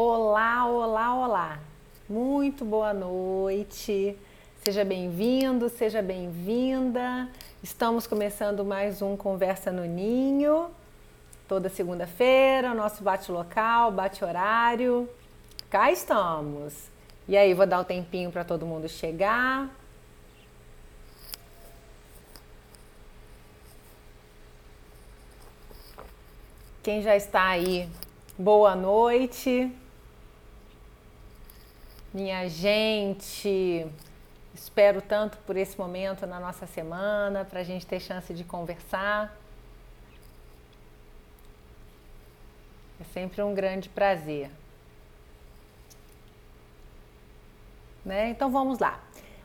Olá, olá, olá! Muito boa noite! Seja bem-vindo, seja bem-vinda! Estamos começando mais um Conversa no Ninho, toda segunda-feira, o nosso bate-local, bate-horário. Cá estamos! E aí, vou dar um tempinho para todo mundo chegar. Quem já está aí, boa noite! Minha gente, espero tanto por esse momento na nossa semana, para a gente ter chance de conversar. É sempre um grande prazer. Né? Então vamos lá.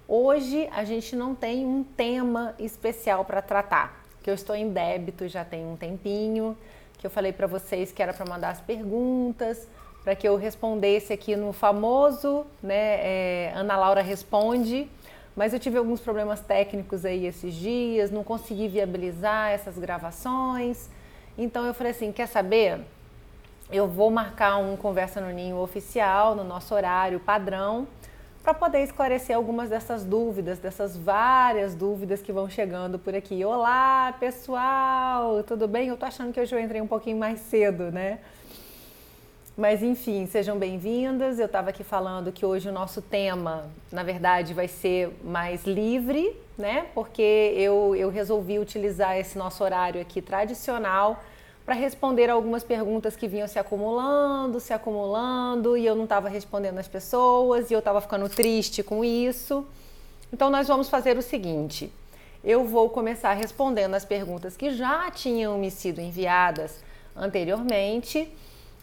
Hoje a gente não tem um tema especial para tratar, que eu estou em débito já tem um tempinho, que eu falei para vocês que era para mandar as perguntas, para que eu respondesse aqui no famoso, né, Ana Laura Responde, mas eu tive alguns problemas técnicos aí esses dias, não consegui viabilizar essas gravações, então eu falei assim, quer saber? Eu vou marcar um Conversa no Ninho oficial, no nosso horário padrão, para poder esclarecer algumas dessas dúvidas, dessas várias dúvidas que vão chegando por aqui. Olá, pessoal! Tudo bem? Eu tô achando que hoje eu entrei um pouquinho mais cedo, né? Mas enfim, sejam bem-vindas. Eu estava aqui falando que hoje o nosso tema, na verdade, vai ser mais livre, né? Porque eu resolvi utilizar esse nosso horário aqui tradicional para responder algumas perguntas que vinham se acumulando, e eu não estava respondendo as pessoas, e eu estava ficando triste com isso. Então nós vamos fazer o seguinte, eu vou começar respondendo as perguntas que já tinham me sido enviadas anteriormente,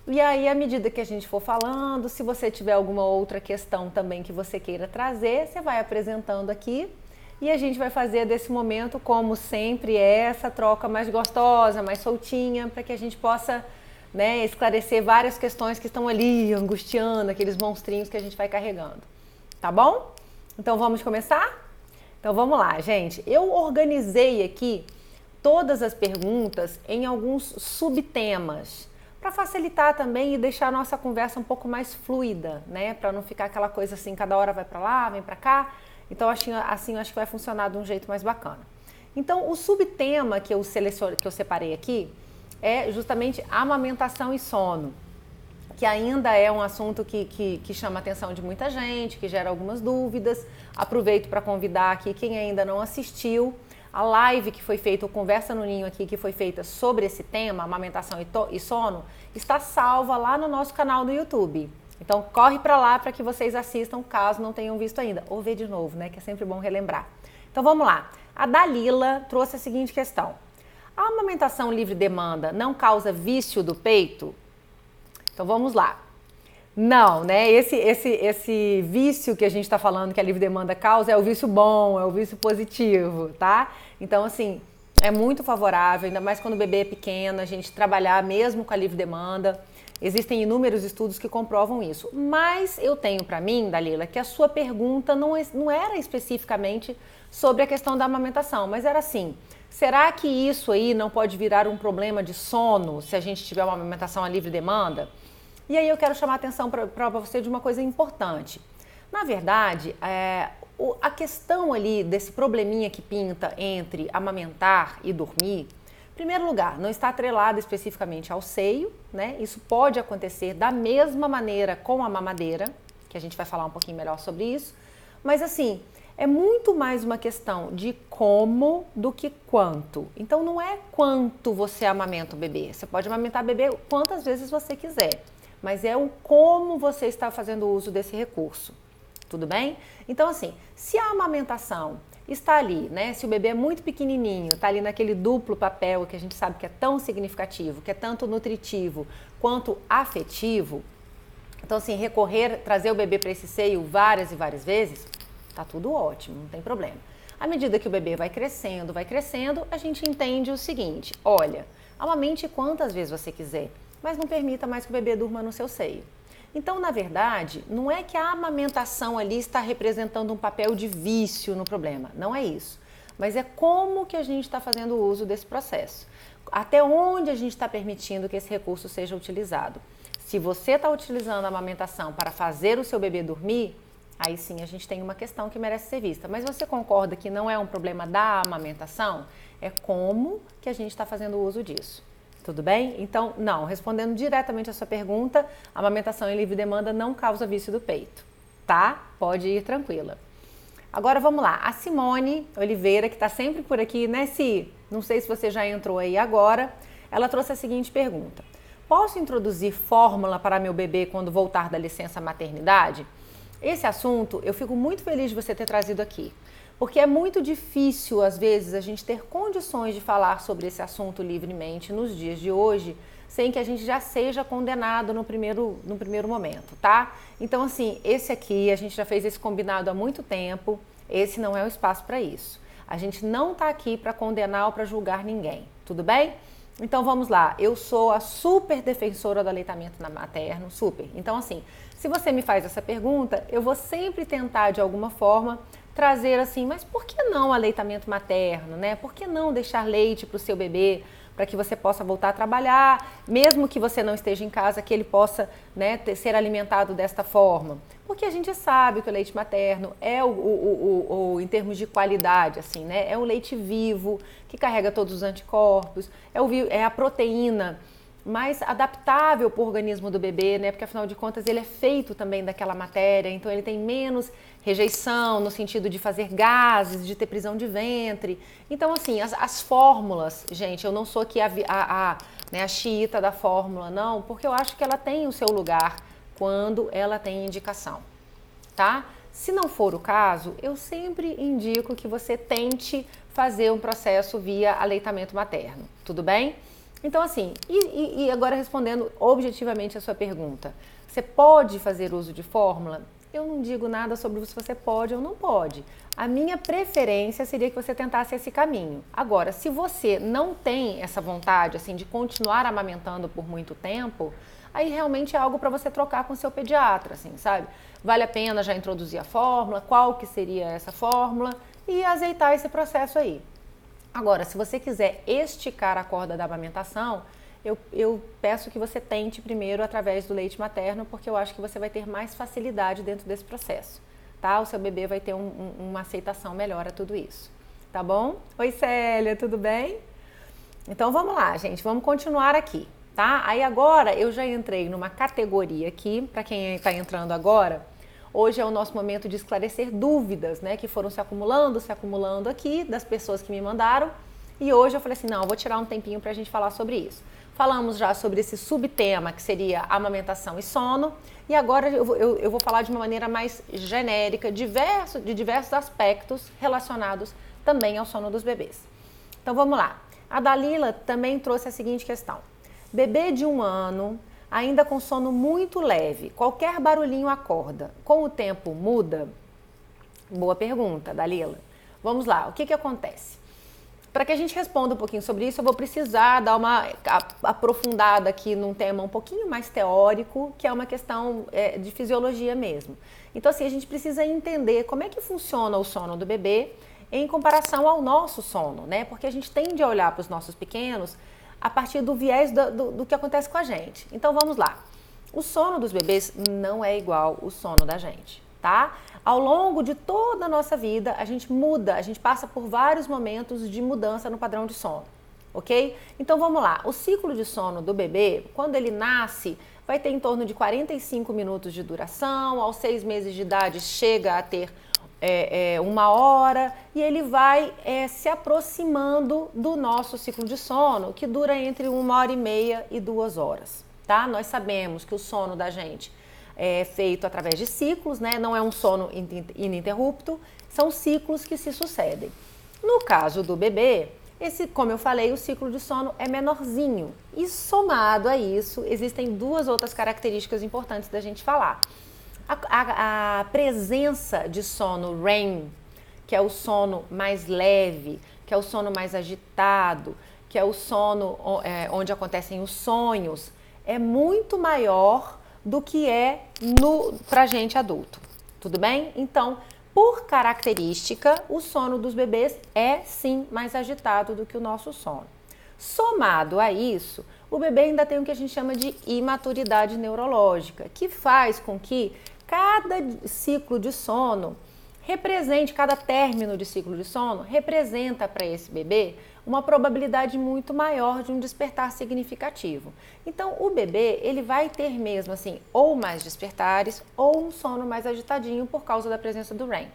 e aí, à medida que a gente for falando, se você tiver alguma outra questão também que você queira trazer, você vai apresentando aqui e a gente vai fazer desse momento, como sempre, essa troca mais gostosa, mais soltinha, para que a gente possa, né, esclarecer várias questões que estão ali angustiando, aqueles monstrinhos que a gente vai carregando. Tá bom? Então vamos começar? Então vamos lá, gente. Eu organizei aqui todas as perguntas em alguns subtemas, para facilitar também e deixar a nossa conversa um pouco mais fluida, né? Para não ficar aquela coisa assim, cada hora vai para lá, vem para cá. Então assim eu acho que vai funcionar de um jeito mais bacana. Então o subtema que eu separei aqui é justamente amamentação e sono, que ainda é um assunto que chama a atenção de muita gente, que gera algumas dúvidas. Aproveito para convidar aqui quem ainda não assistiu a live que foi feita, o Conversa no Ninho aqui, que foi feita sobre esse tema, amamentação e sono, está salva lá no nosso canal do YouTube. Então corre para lá para que vocês assistam, caso não tenham visto ainda. Ou ver de novo, né? Que é sempre bom relembrar. Então vamos lá. A Dalila trouxe a seguinte questão. A amamentação livre demanda não causa vício do peito? Então vamos lá. Não, né? Esse vício que a gente está falando que a livre demanda causa é o vício bom, é o vício positivo, tá? Então, assim, é muito favorável, ainda mais quando o bebê é pequeno, a gente trabalhar mesmo com a livre demanda. Existem inúmeros estudos que comprovam isso. Mas eu tenho para mim, Dalila, que a sua pergunta não era especificamente sobre a questão da amamentação, mas era assim, será que isso aí não pode virar um problema de sono se a gente tiver uma amamentação a livre demanda? E aí eu quero chamar a atenção para você de uma coisa importante. Na verdade, a questão ali desse probleminha que pinta entre amamentar e dormir, em primeiro lugar, não está atrelado especificamente ao seio, né? Isso pode acontecer da mesma maneira com a mamadeira, que a gente vai falar um pouquinho melhor sobre isso, mas assim, é muito mais uma questão de como do que quanto. Então não é quanto você amamenta o bebê, você pode amamentar o bebê quantas vezes você quiser, mas é o como você está fazendo uso desse recurso, tudo bem? Então assim, se a amamentação está ali, né, se o bebê é muito pequenininho, está ali naquele duplo papel que a gente sabe que é tão significativo, que é tanto nutritivo quanto afetivo, então assim, trazer o bebê para esse seio várias e várias vezes, tá tudo ótimo, não tem problema. À medida que o bebê vai crescendo, a gente entende o seguinte, olha, amamente quantas vezes você quiser, mas não permita mais que o bebê durma no seu seio. Então, na verdade, não é que a amamentação ali está representando um papel de vício no problema, não é isso. Mas é como que a gente está fazendo uso desse processo. Até onde a gente está permitindo que esse recurso seja utilizado. Se você está utilizando a amamentação para fazer o seu bebê dormir, aí sim a gente tem uma questão que merece ser vista. Mas você concorda que não é um problema da amamentação? É como que a gente está fazendo uso disso. Tudo bem? Então, não, respondendo diretamente a sua pergunta, a amamentação em livre demanda não causa vício do peito, tá? Pode ir tranquila. Agora vamos lá, a Simone Oliveira, que está sempre por aqui, né, Si? Não sei se você já entrou aí agora, ela trouxe a seguinte pergunta. Posso introduzir fórmula para meu bebê quando voltar da licença maternidade? Esse assunto, eu fico muito feliz de você ter trazido aqui, porque é muito difícil, às vezes, a gente ter condições de falar sobre esse assunto livremente nos dias de hoje, sem que a gente já seja condenado no primeiro momento, tá? Então, assim, esse aqui, a gente já fez esse combinado há muito tempo, esse não é o espaço para isso. A gente não tá aqui para condenar ou para julgar ninguém, tudo bem? Então, vamos lá. Eu sou a super defensora do aleitamento materno, super. Então, assim, se você me faz essa pergunta, eu vou sempre tentar, de alguma forma, trazer assim, mas por que não aleitamento materno, né? Por que não deixar leite para o seu bebê, para que você possa voltar a trabalhar, mesmo que você não esteja em casa, que ele possa, né, ser alimentado desta forma? Porque a gente sabe que o leite materno é em termos de qualidade, assim, né? É o leite vivo, que carrega todos os anticorpos, é a proteína mais adaptável para o organismo do bebê, né? Porque afinal de contas ele é feito também daquela matéria, então ele tem menos rejeição no sentido de fazer gases, de ter prisão de ventre. Então, assim, as fórmulas, gente, eu não sou aqui a xiita da fórmula, não, porque eu acho que ela tem o seu lugar quando ela tem indicação, tá? Se não for o caso, eu sempre indico que você tente fazer um processo via aleitamento materno, tudo bem? Então, assim, e agora respondendo objetivamente a sua pergunta, você pode fazer uso de fórmula? Eu não digo nada sobre se você pode ou não pode. A minha preferência seria que você tentasse esse caminho. Agora, se você não tem essa vontade, assim, de continuar amamentando por muito tempo, aí realmente é algo para você trocar com o seu pediatra, assim, sabe? Vale a pena já introduzir a fórmula, qual que seria essa fórmula e azeitar esse processo aí. Agora, se você quiser esticar a corda da amamentação, eu peço que você tente primeiro através do leite materno, porque eu acho que você vai ter mais facilidade dentro desse processo, tá? O seu bebê vai ter uma aceitação melhor a tudo isso, tá bom? Oi, Célia, tudo bem? Então, vamos lá, gente, vamos continuar aqui, tá? Aí agora eu já entrei numa categoria aqui, para quem está entrando agora, hoje é o nosso momento de esclarecer dúvidas, né, que foram se acumulando aqui, das pessoas que me mandaram, e hoje eu falei assim, não, eu vou tirar um tempinho para a gente falar sobre isso. Falamos já sobre esse subtema que seria amamentação e sono, e agora eu vou falar de uma maneira mais genérica, de diversos aspectos relacionados também ao sono dos bebês. Então vamos lá. A Dalila também trouxe a seguinte questão. Bebê de 1 ano, ainda com sono muito leve, qualquer barulhinho acorda, com o tempo muda? Boa pergunta, Dalila. Vamos lá, o que acontece? Para que a gente responda um pouquinho sobre isso, eu vou precisar dar uma aprofundada aqui num tema um pouquinho mais teórico, que é uma questão de fisiologia mesmo. Então, assim, a gente precisa entender como é que funciona o sono do bebê em comparação ao nosso sono, né? Porque a gente tende a olhar para os nossos pequenos a partir do viés do que acontece com a gente. Então, vamos lá. O sono dos bebês não é igual ao sono da gente, tá? Ao longo de toda a nossa vida, a gente muda, a gente passa por vários momentos de mudança no padrão de sono, ok? Então vamos lá, o ciclo de sono do bebê, quando ele nasce, vai ter em torno de 45 minutos de duração, aos 6 meses de idade chega a ter 1 hora e ele vai se aproximando do nosso ciclo de sono, que dura entre 1h30 e 2 horas, tá? Nós sabemos que o sono da gente é feito através de ciclos, né? Não é um sono ininterrupto, são ciclos que se sucedem. No caso do bebê, como eu falei, o ciclo de sono é menorzinho. E somado a isso, existem 2 outras características importantes da gente falar. A presença de sono REM, que é o sono mais leve, que é o sono mais agitado, que é o sono onde acontecem os sonhos, é muito maior do que é pra gente adulto, tudo bem? Então, por característica, o sono dos bebês é sim mais agitado do que o nosso sono. Somado a isso, o bebê ainda tem o que a gente chama de imaturidade neurológica, que faz com que cada ciclo de sono represente, cada término de ciclo de sono representa para esse bebê uma probabilidade muito maior de um despertar significativo. Então, o bebê, ele vai ter mesmo assim, ou mais despertares, ou um sono mais agitadinho por causa da presença do REM.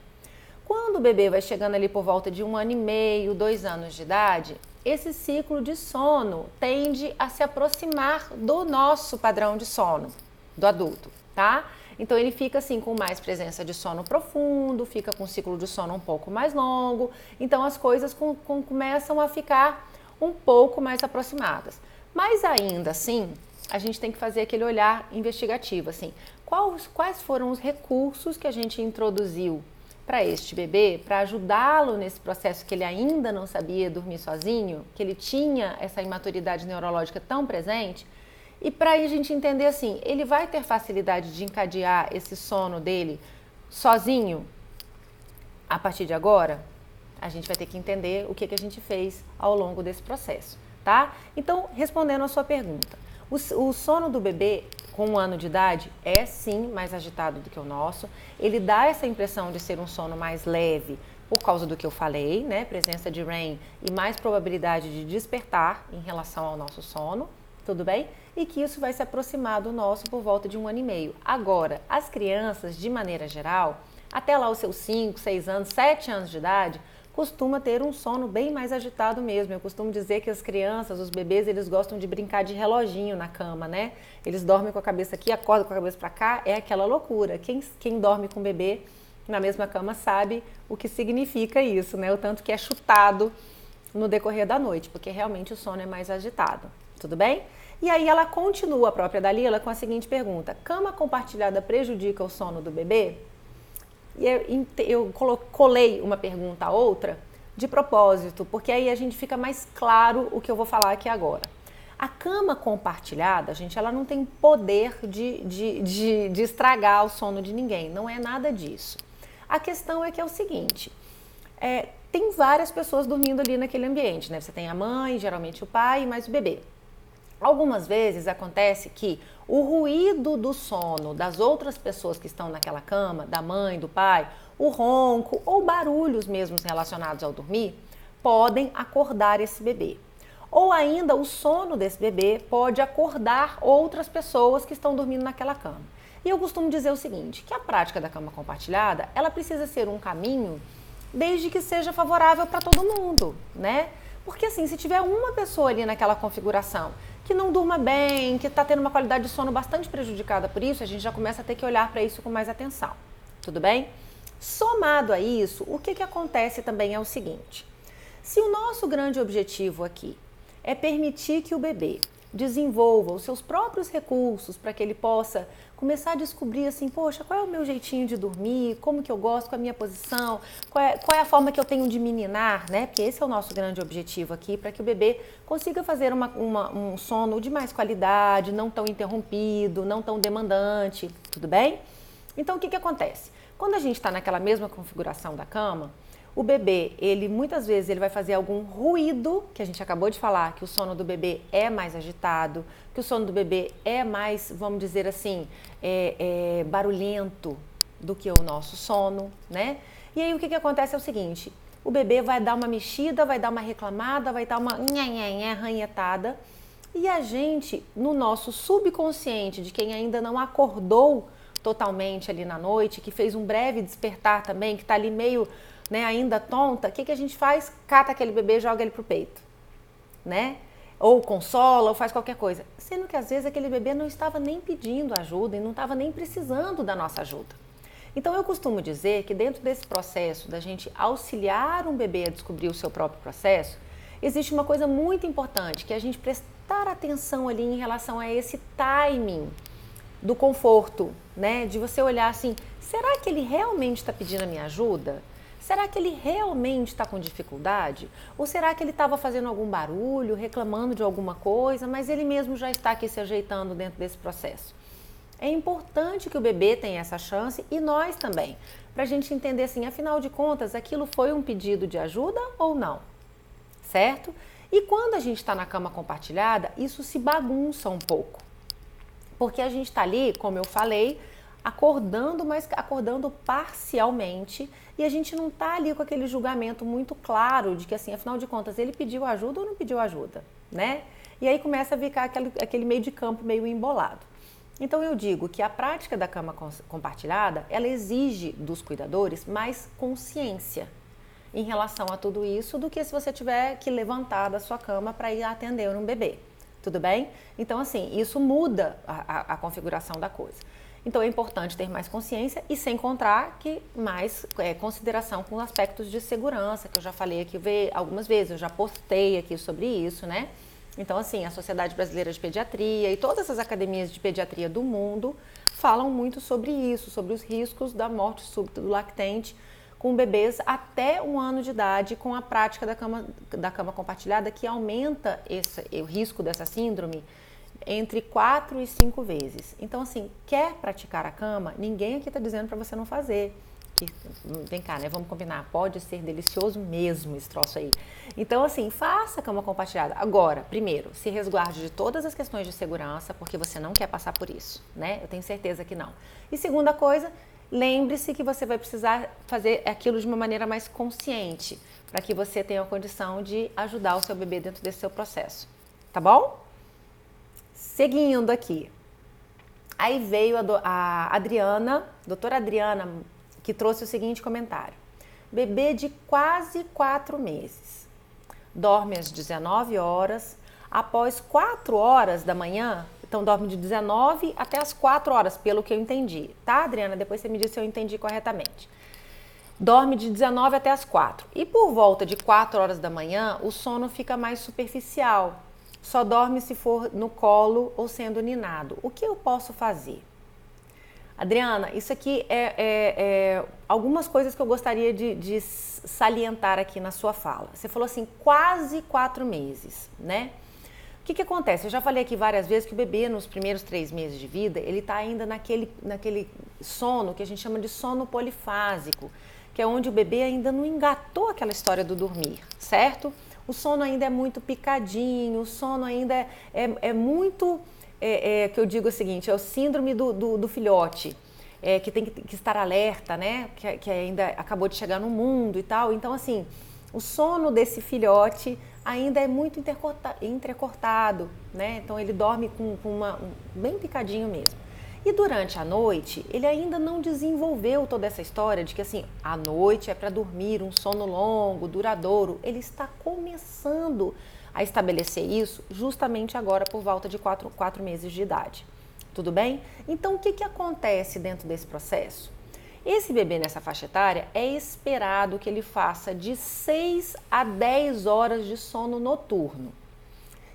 Quando o bebê vai chegando ali por volta de 1 ano e meio, 2 anos de idade, esse ciclo de sono tende a se aproximar do nosso padrão de sono, do adulto, tá? Então ele fica assim com mais presença de sono profundo, fica com um ciclo de sono um pouco mais longo, então as coisas começam a ficar um pouco mais aproximadas. Mas ainda assim, a gente tem que fazer aquele olhar investigativo, assim, quais foram os recursos que a gente introduziu para este bebê, para ajudá-lo nesse processo que ele ainda não sabia dormir sozinho, que ele tinha essa imaturidade neurológica tão presente, e para a gente entender assim, ele vai ter facilidade de encadear esse sono dele sozinho a partir de agora? A gente vai ter que entender o que a gente fez ao longo desse processo, tá? Então, respondendo a sua pergunta, o sono do bebê com 1 ano de idade é sim mais agitado do que o nosso. Ele dá essa impressão de ser um sono mais leve por causa do que eu falei, né? Presença de REM e mais probabilidade de despertar em relação ao nosso sono, tudo bem? E que isso vai se aproximar do nosso por volta de 1 ano e meio. Agora, as crianças, de maneira geral, até lá os seus 5, 6 anos, 7 anos de idade, costuma ter um sono bem mais agitado mesmo. Eu costumo dizer que as crianças, os bebês, eles gostam de brincar de reloginho na cama, né? Eles dormem com a cabeça aqui, acordam com a cabeça para cá, é aquela loucura. Quem dorme com o bebê na mesma cama sabe o que significa isso, né? O tanto que é chutado no decorrer da noite, porque realmente o sono é mais agitado. Tudo bem? E aí ela continua, a própria Dalila, com a seguinte pergunta: cama compartilhada prejudica o sono do bebê? E eu colei uma pergunta a outra de propósito, porque aí a gente fica mais claro o que eu vou falar aqui agora. A cama compartilhada, gente, ela não tem poder de estragar o sono de ninguém, não é nada disso. A questão é que é o seguinte, tem várias pessoas dormindo ali naquele ambiente, né? Você tem a mãe, geralmente o pai e mais o bebê. Algumas vezes acontece que o ruído do sono das outras pessoas que estão naquela cama, da mãe, do pai, o ronco ou barulhos mesmo relacionados ao dormir, podem acordar esse bebê. Ou ainda o sono desse bebê pode acordar outras pessoas que estão dormindo naquela cama. E eu costumo dizer o seguinte, que a prática da cama compartilhada, ela precisa ser um caminho desde que seja favorável para todo mundo, né? Porque assim, se tiver uma pessoa ali naquela configuração que não durma bem, que está tendo uma qualidade de sono bastante prejudicada por isso, a gente já começa a ter que olhar para isso com mais atenção, tudo bem? Somado a isso, o que acontece também é o seguinte, se o nosso grande objetivo aqui é permitir que o bebê desenvolva os seus próprios recursos para que ele possa começar a descobrir assim, poxa, qual é o meu jeitinho de dormir, como que eu gosto, qual é a minha posição, qual é a forma que eu tenho de me ninar, né? Porque esse é o nosso grande objetivo aqui, para que o bebê consiga fazer um sono de mais qualidade, não tão interrompido, não tão demandante, tudo bem? Então, o que acontece? Quando a gente está naquela mesma configuração da cama, o bebê, muitas vezes ele vai fazer algum ruído, que a gente acabou de falar, que o sono do bebê é mais agitado, que o sono do bebê é mais, vamos dizer assim, barulhento do que o nosso sono, né? E aí o que acontece é o seguinte, o bebê vai dar uma mexida, vai dar uma reclamada, vai dar uma arranhetada, e a gente, no nosso subconsciente, de quem ainda não acordou totalmente ali na noite, que fez um breve despertar também, que está ali meio... né, ainda tonta, o que a gente faz? Cata aquele bebê e joga ele pro peito, né? Ou consola, ou faz qualquer coisa. Sendo que às vezes aquele bebê não estava nem pedindo ajuda e não estava nem precisando da nossa ajuda. Então eu costumo dizer que dentro desse processo da gente auxiliar um bebê a descobrir o seu próprio processo, existe uma coisa muito importante, que é a gente prestar atenção ali em relação a esse timing do conforto, né? De você olhar assim, será que ele realmente está pedindo a minha ajuda? Será que ele realmente está com dificuldade? Ou será que ele estava fazendo algum barulho, reclamando de alguma coisa, mas ele mesmo já está aqui se ajeitando dentro desse processo? É importante que o bebê tenha essa chance e nós também, para a gente entender assim, afinal de contas, aquilo foi um pedido de ajuda ou não? Certo? E quando a gente está na cama compartilhada, isso se bagunça um pouco. Porque a gente está ali, como eu falei, acordando, mas acordando parcialmente, e a gente não está ali com aquele julgamento muito claro de que, assim, afinal de contas, ele pediu ajuda ou não pediu ajuda, né? E aí começa a ficar aquele meio de campo meio embolado. Então eu digo que a prática da cama compartilhada, ela exige dos cuidadores mais consciência em relação a tudo isso do que se você tiver que levantar da sua cama para ir atender um bebê. Tudo bem? Então, assim, isso muda a configuração da coisa. Então, é importante ter mais consciência e sem contar que mais consideração com aspectos de segurança, que eu já falei aqui algumas vezes, eu já postei aqui sobre isso, né? Então, assim, a Sociedade Brasileira de Pediatria e todas as academias de pediatria do mundo falam muito sobre isso, sobre os riscos da morte súbita do lactente com bebês até 1 ano de idade, com a prática da cama compartilhada, que aumenta o risco dessa síndrome entre 4 e 5 vezes. Então, assim, quer praticar a cama, ninguém aqui está dizendo para você não fazer. Vem cá, né? Vamos combinar. Pode ser delicioso mesmo esse troço aí. Então, assim, faça a cama compartilhada. Agora, primeiro, se resguarde de todas as questões de segurança, porque você não quer passar por isso, né? Eu tenho certeza que não. E segunda coisa, lembre-se que você vai precisar fazer aquilo de uma maneira mais consciente, para que você tenha a condição de ajudar o seu bebê dentro desse seu processo. Tá bom? Seguindo aqui. Aí veio a Adriana, doutora Adriana, que trouxe o seguinte comentário. Bebê de quase 4 meses. Dorme às 19 horas, após 4 horas da manhã, então dorme de 19 até as 4 horas, pelo que eu entendi. Tá, Adriana? Depois você me diz se eu entendi corretamente. Dorme de 19 até as 4. E por volta de 4 horas da manhã, o sono fica mais superficial. Só dorme se for no colo ou sendo ninado. O que eu posso fazer? Adriana, isso aqui é algumas coisas que eu gostaria de salientar aqui na sua fala. Você falou assim, quase 4 meses, né? O que acontece? Eu já falei aqui várias vezes que o bebê, nos primeiros 3 meses de vida, ele está ainda naquele sono que a gente chama de sono polifásico, que é onde o bebê ainda não engatou aquela história do dormir, certo? O sono ainda é muito picadinho, o sono ainda é muito... que eu digo o seguinte, é o síndrome do filhote, que tem que estar alerta, né? Que ainda acabou de chegar no mundo e tal. Então, assim, o sono desse filhote ainda é muito entrecortado, né? Então, ele dorme com bem picadinho mesmo. E durante a noite, ele ainda não desenvolveu toda essa história de que, assim, a noite é para dormir, um sono longo, duradouro. Ele está começando a estabelecer isso justamente agora por volta de 4 meses de idade. Tudo bem? Então, o que acontece dentro desse processo? Esse bebê nessa faixa etária é esperado que ele faça de 6 a 10 horas de sono noturno.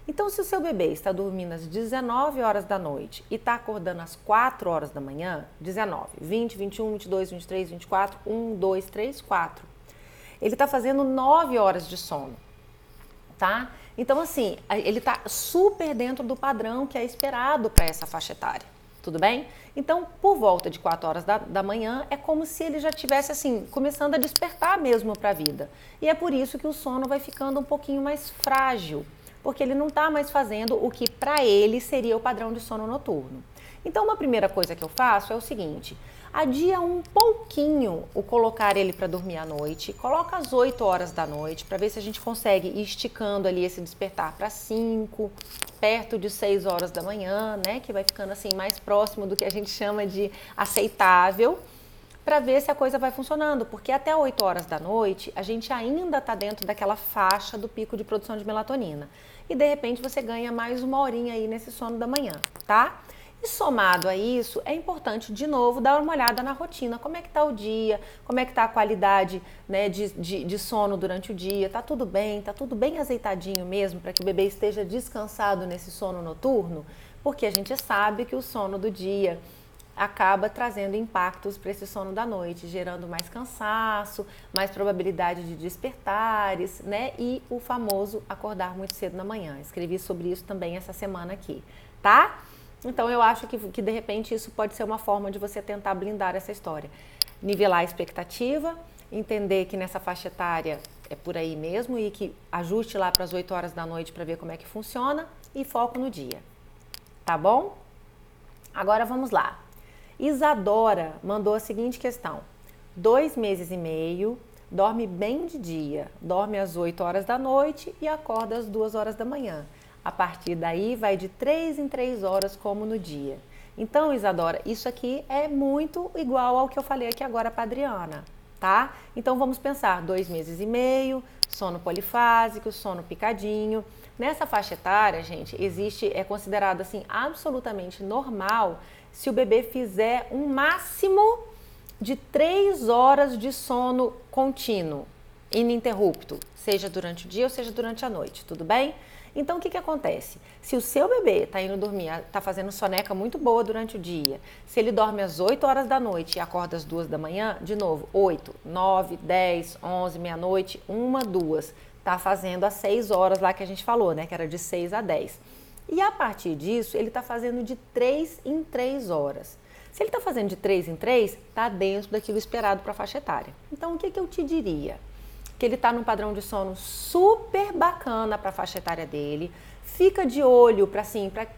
Então, se o seu bebê está dormindo às 19 horas da noite e está acordando às 4 horas da manhã, 19, 20, 21, 22, 23, 24, 1, 2, 3, 4. Ele está fazendo 9 horas de sono, tá? Então, assim, ele está super dentro do padrão que é esperado para essa faixa etária, tudo bem? Então, por volta de 4 horas da manhã, é como se ele já estivesse, assim, começando a despertar mesmo para a vida. E é por isso que o sono vai ficando um pouquinho mais frágil, porque ele não está mais fazendo o que para ele seria o padrão de sono noturno. Então, uma primeira coisa que eu faço é o seguinte, adia um pouquinho o colocar ele para dormir à noite, coloca às 8 horas da noite, para ver se a gente consegue ir esticando ali esse despertar para 5, perto de 6 horas da manhã, né, que vai ficando assim mais próximo do que a gente chama de aceitável, para ver se a coisa vai funcionando, porque até 8 horas da noite a gente ainda está dentro daquela faixa do pico de produção de melatonina. E de repente você ganha mais 1 horinha aí nesse sono da manhã, tá? E somado a isso, é importante de novo dar uma olhada na rotina, como é que tá o dia, como é que tá a qualidade, né, de sono durante o dia, tá tudo bem azeitadinho mesmo para que o bebê esteja descansado nesse sono noturno, porque a gente sabe que o sono do dia acaba trazendo impactos para esse sono da noite, gerando mais cansaço, mais probabilidade de despertares, né? E o famoso acordar muito cedo na manhã. Escrevi sobre isso também essa semana aqui, tá? Então eu acho que de repente isso pode ser uma forma de você tentar blindar essa história. Nivelar a expectativa entender que nessa faixa etária é por aí mesmo e que ajuste lá para as 8 horas da noite para ver como é que funciona e foco no dia. Tá bom? Agora vamos lá. Isadora mandou a seguinte questão. 2 meses e meio, dorme bem de dia, dorme às 8 horas da noite e acorda às 2 horas da manhã. A partir daí vai de 3 em 3 horas como no dia. Então, Isadora, isso aqui é muito igual ao que eu falei aqui agora para a Adriana, tá? Então vamos pensar, 2 meses e meio, sono polifásico, sono picadinho. Nessa faixa etária, gente, é considerado assim absolutamente normal se o bebê fizer um máximo de 3 horas de sono contínuo, ininterrupto, seja durante o dia ou seja durante a noite, tudo bem? Então, o que acontece? Se o seu bebê está indo dormir, está fazendo soneca muito boa durante o dia, se ele dorme às 8 horas da noite e acorda às 2 da manhã, de novo, 8, 9, 10, 11, meia-noite, 1, 2, está fazendo às 6 horas lá que a gente falou, né? Que era de 6 a 10. E a partir disso, ele está fazendo de 3 em 3 horas. Se ele está fazendo de 3 em 3, está dentro daquilo esperado para a faixa etária. Então, o que eu te diria? Que ele está num padrão de sono super bacana para a faixa etária dele. Fica de olho para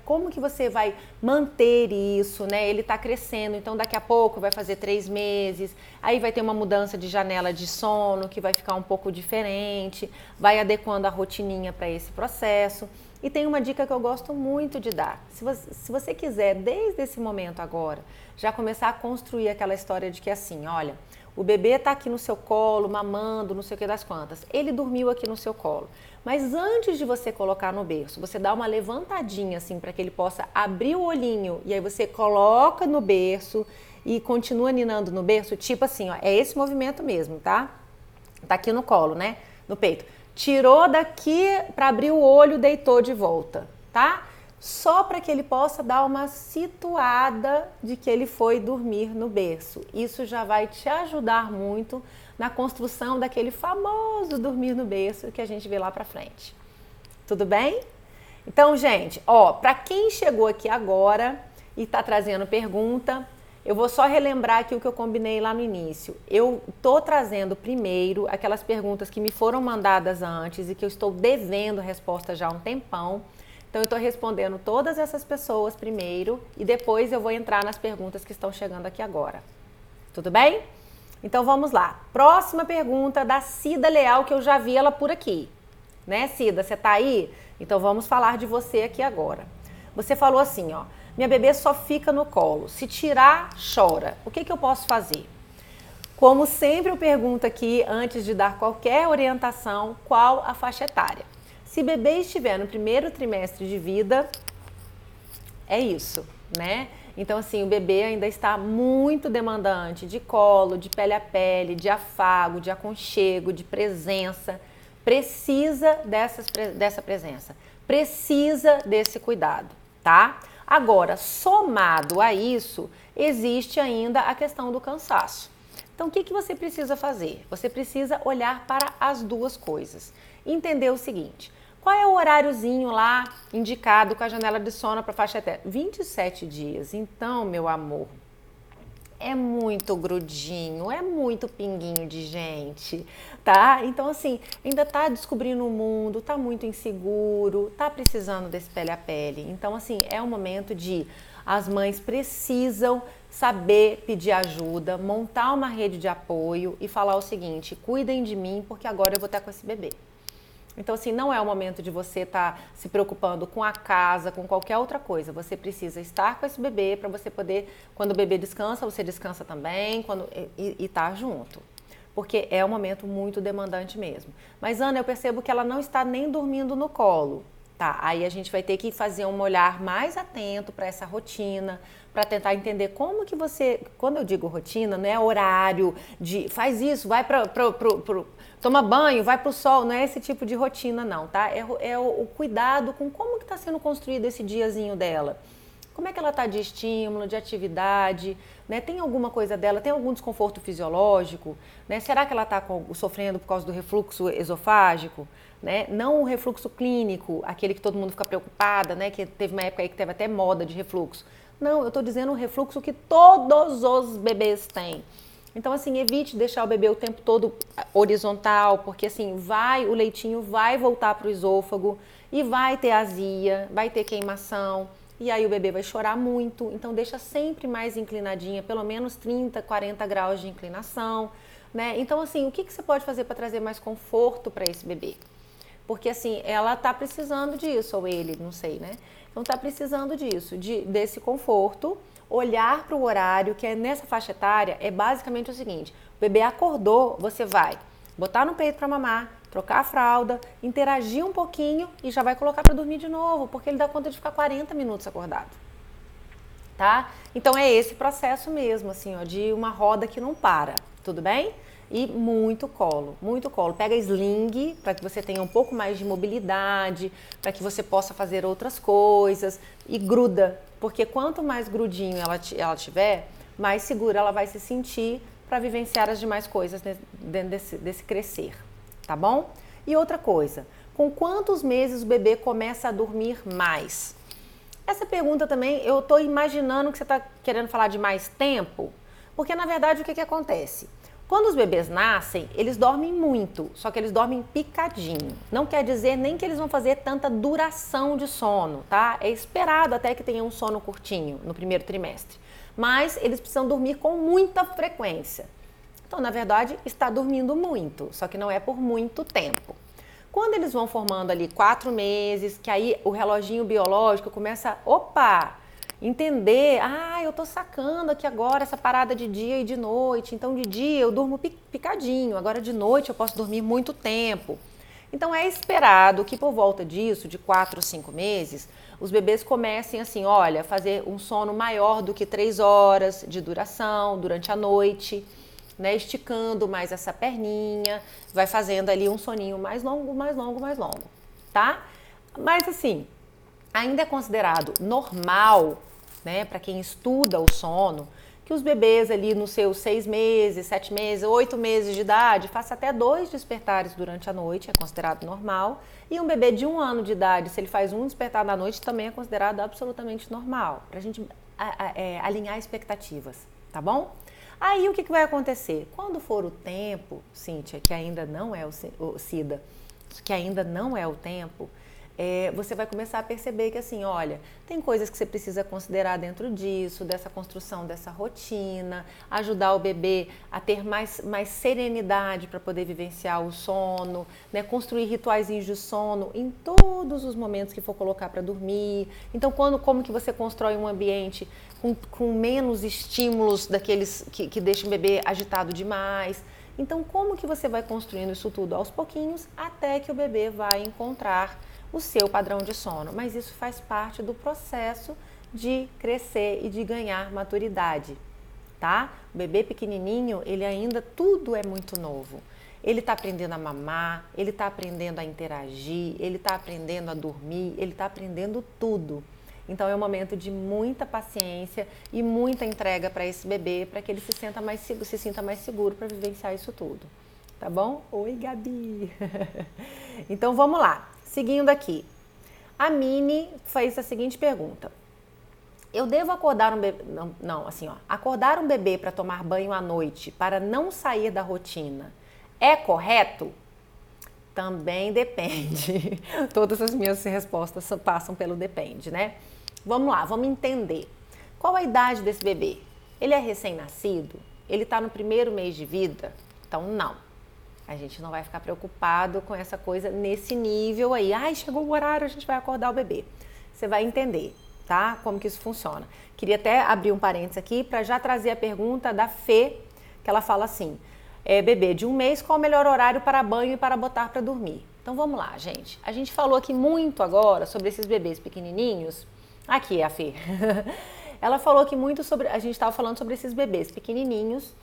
como que você vai manter isso, né? Ele está crescendo, então daqui a pouco vai fazer 3 meses, aí vai ter uma mudança de janela de sono que vai ficar um pouco diferente, vai adequando a rotininha para esse processo. E tem uma dica que eu gosto muito de dar. Se você quiser, desde esse momento agora, já começar a construir aquela história de que assim, olha, o bebê está aqui no seu colo, mamando, não sei o que das quantas. Ele dormiu aqui no seu colo. Mas antes de você colocar no berço, você dá uma levantadinha assim para que ele possa abrir o olhinho. E aí você coloca no berço e continua ninando no berço. Tipo assim, ó, é esse movimento mesmo, tá? Tá aqui no colo, né? No peito. Tirou daqui para abrir o olho, deitou de volta, tá? Só para que ele possa dar uma situada de que ele foi dormir no berço. Isso já vai te ajudar muito na construção daquele famoso dormir no berço que a gente vê lá para frente. Tudo bem? Então, gente, ó, para quem chegou aqui agora e está trazendo pergunta, eu vou só relembrar aqui o que eu combinei lá no início. Eu tô trazendo primeiro aquelas perguntas que me foram mandadas antes e que eu estou devendo resposta já há um tempão. Então, eu estou respondendo todas essas pessoas primeiro e depois eu vou entrar nas perguntas que estão chegando aqui agora. Tudo bem? Então, vamos lá. Próxima pergunta da Cida Leal, que eu já vi ela por aqui. Né, Cida? Você tá aí? Então, vamos falar de você aqui agora. Você falou assim, ó. Minha bebê só fica no colo. Se tirar, chora. O que eu posso fazer? Como sempre eu pergunto aqui, antes de dar qualquer orientação, qual a faixa etária? Se bebê estiver no primeiro trimestre de vida, é isso, né? Então, assim, o bebê ainda está muito demandante de colo, de pele a pele, de afago, de aconchego, de presença. Precisa dessa presença, precisa desse cuidado, tá? Agora, somado a isso, existe ainda a questão do cansaço. Então, o que você precisa fazer? Você precisa olhar para as duas coisas. Entender o seguinte, qual é o horáriozinho lá indicado com a janela de sono para a faixa etária? 27 dias. Então, meu amor, é muito grudinho, é muito pinguinho de gente, tá? Então, assim, ainda tá descobrindo o mundo, tá muito inseguro, tá precisando desse pele a pele. Então, assim, é um momento de as mães precisam saber pedir ajuda, montar uma rede de apoio e falar o seguinte, cuidem de mim porque agora eu vou estar com esse bebê. Então, assim, não é o momento de você estar se preocupando com a casa, com qualquer outra coisa. Você precisa estar com esse bebê para você poder, quando o bebê descansa, você descansa também e tá junto. Porque é um momento muito demandante mesmo. Mas, Ana, eu percebo que ela não está nem dormindo no colo. Tá, aí a gente vai ter que fazer um olhar mais atento para essa rotina, para tentar entender como que você, quando eu digo rotina, não é horário de faz isso, vai toma banho, vai pro sol, não é esse tipo de rotina não, tá? É o cuidado com como que está sendo construído esse diazinho dela. Como é que ela está de estímulo, de atividade, né? Tem alguma coisa dela, tem algum desconforto fisiológico, né? Será que ela está sofrendo por causa do refluxo esofágico, né? Não o refluxo clínico, aquele que todo mundo fica preocupada, né? Que teve uma época aí que teve até moda de refluxo. Não, eu estou dizendo o refluxo que todos os bebês têm. Então, assim, evite deixar o bebê o tempo todo horizontal, porque assim, o leitinho vai voltar para o esôfago e vai ter azia, vai ter queimação, e aí o bebê vai chorar muito. Então, deixa sempre mais inclinadinha, pelo menos 30, 40 graus de inclinação, né? Então, assim, o que você pode fazer para trazer mais conforto para esse bebê? Porque assim, ela tá precisando disso, ou ele, não sei, né? Então tá precisando disso, desse conforto, olhar para o horário, que é nessa faixa etária, é basicamente o seguinte: o bebê acordou, você vai botar no peito para mamar, trocar a fralda, interagir um pouquinho e já vai colocar para dormir de novo, porque ele dá conta de ficar 40 minutos acordado. Tá? Então é esse processo mesmo, assim, ó, de uma roda que não para, tudo bem? E muito colo, muito colo. Pega sling para que você tenha um pouco mais de mobilidade, para que você possa fazer outras coisas e gruda, porque quanto mais grudinho ela tiver, mais segura ela vai se sentir para vivenciar as demais coisas dentro desse crescer, tá bom? E outra coisa, com quantos meses o bebê começa a dormir mais? Essa pergunta também, eu estou imaginando que você está querendo falar de mais tempo, porque na verdade o que acontece? Quando os bebês nascem, eles dormem muito, só que eles dormem picadinho. Não quer dizer nem que eles vão fazer tanta duração de sono, tá? É esperado até que tenha um sono curtinho no primeiro trimestre, mas eles precisam dormir com muita frequência. Então, na verdade, está dormindo muito, só que não é por muito tempo. Quando eles vão formando ali 4 meses, que aí o reloginho biológico começa a, entender, eu tô sacando aqui agora essa parada de dia e de noite, então de dia eu durmo picadinho, agora de noite eu posso dormir muito tempo. Então é esperado que por volta disso, de 4 ou 5 meses, os bebês comecem assim, olha, fazer um sono maior do que 3 horas de duração durante a noite, né, esticando mais essa perninha, vai fazendo ali um soninho mais longo, tá? Mas assim, ainda é considerado normal, né, para quem estuda o sono, que os bebês ali nos seus 6 meses, 7 meses, 8 meses de idade, faça até 2 despertares durante a noite, é considerado normal. E um bebê de 1 ano de idade, se ele faz um despertar na noite, também é considerado absolutamente normal, para a gente alinhar expectativas, tá bom? Aí o que vai acontecer? Quando for o tempo, Cíntia, que ainda não é o Cida, que ainda não é o tempo, você vai começar a perceber que assim, olha, tem coisas que você precisa considerar dentro disso, dessa construção, dessa rotina, ajudar o bebê a ter mais serenidade para poder vivenciar o sono, né? Construir rituaizinhos de sono em todos os momentos que for colocar para dormir. Então, como que você constrói um ambiente com menos estímulos daqueles que deixam o bebê agitado demais? Então, como que você vai construindo isso tudo aos pouquinhos até que o bebê vai encontrar o seu padrão de sono? Mas isso faz parte do processo de crescer e de ganhar maturidade, tá? O bebê pequenininho, ele ainda, tudo é muito novo. Ele está aprendendo a mamar, ele está aprendendo a interagir, ele está aprendendo a dormir, ele está aprendendo tudo. Então é um momento de muita paciência e muita entrega para esse bebê, para que ele se sinta mais seguro para vivenciar isso tudo. Tá bom? Oi, Gabi! Então vamos lá. Seguindo aqui. A Mini fez a seguinte pergunta. Eu devo acordar um bebê... acordar um bebê para tomar banho à noite para não sair da rotina é correto? Também depende. Todas as minhas respostas passam pelo depende, né? Vamos lá, vamos entender. Qual a idade desse bebê? Ele é recém-nascido? Ele está no primeiro mês de vida? Então, não. A gente não vai ficar preocupado com essa coisa nesse nível aí. Chegou o horário, a gente vai acordar o bebê. Você vai entender, tá? Como que isso funciona. Queria até abrir um parênteses aqui para já trazer a pergunta da Fê, que ela fala assim, bebê de 1 mês, qual o melhor horário para banho e para botar para dormir? Então vamos lá, gente. A gente falou aqui muito agora sobre esses bebês pequenininhos. Aqui é a Fê. Ela falou aqui muito sobre, a gente estava falando sobre esses bebês pequenininhos,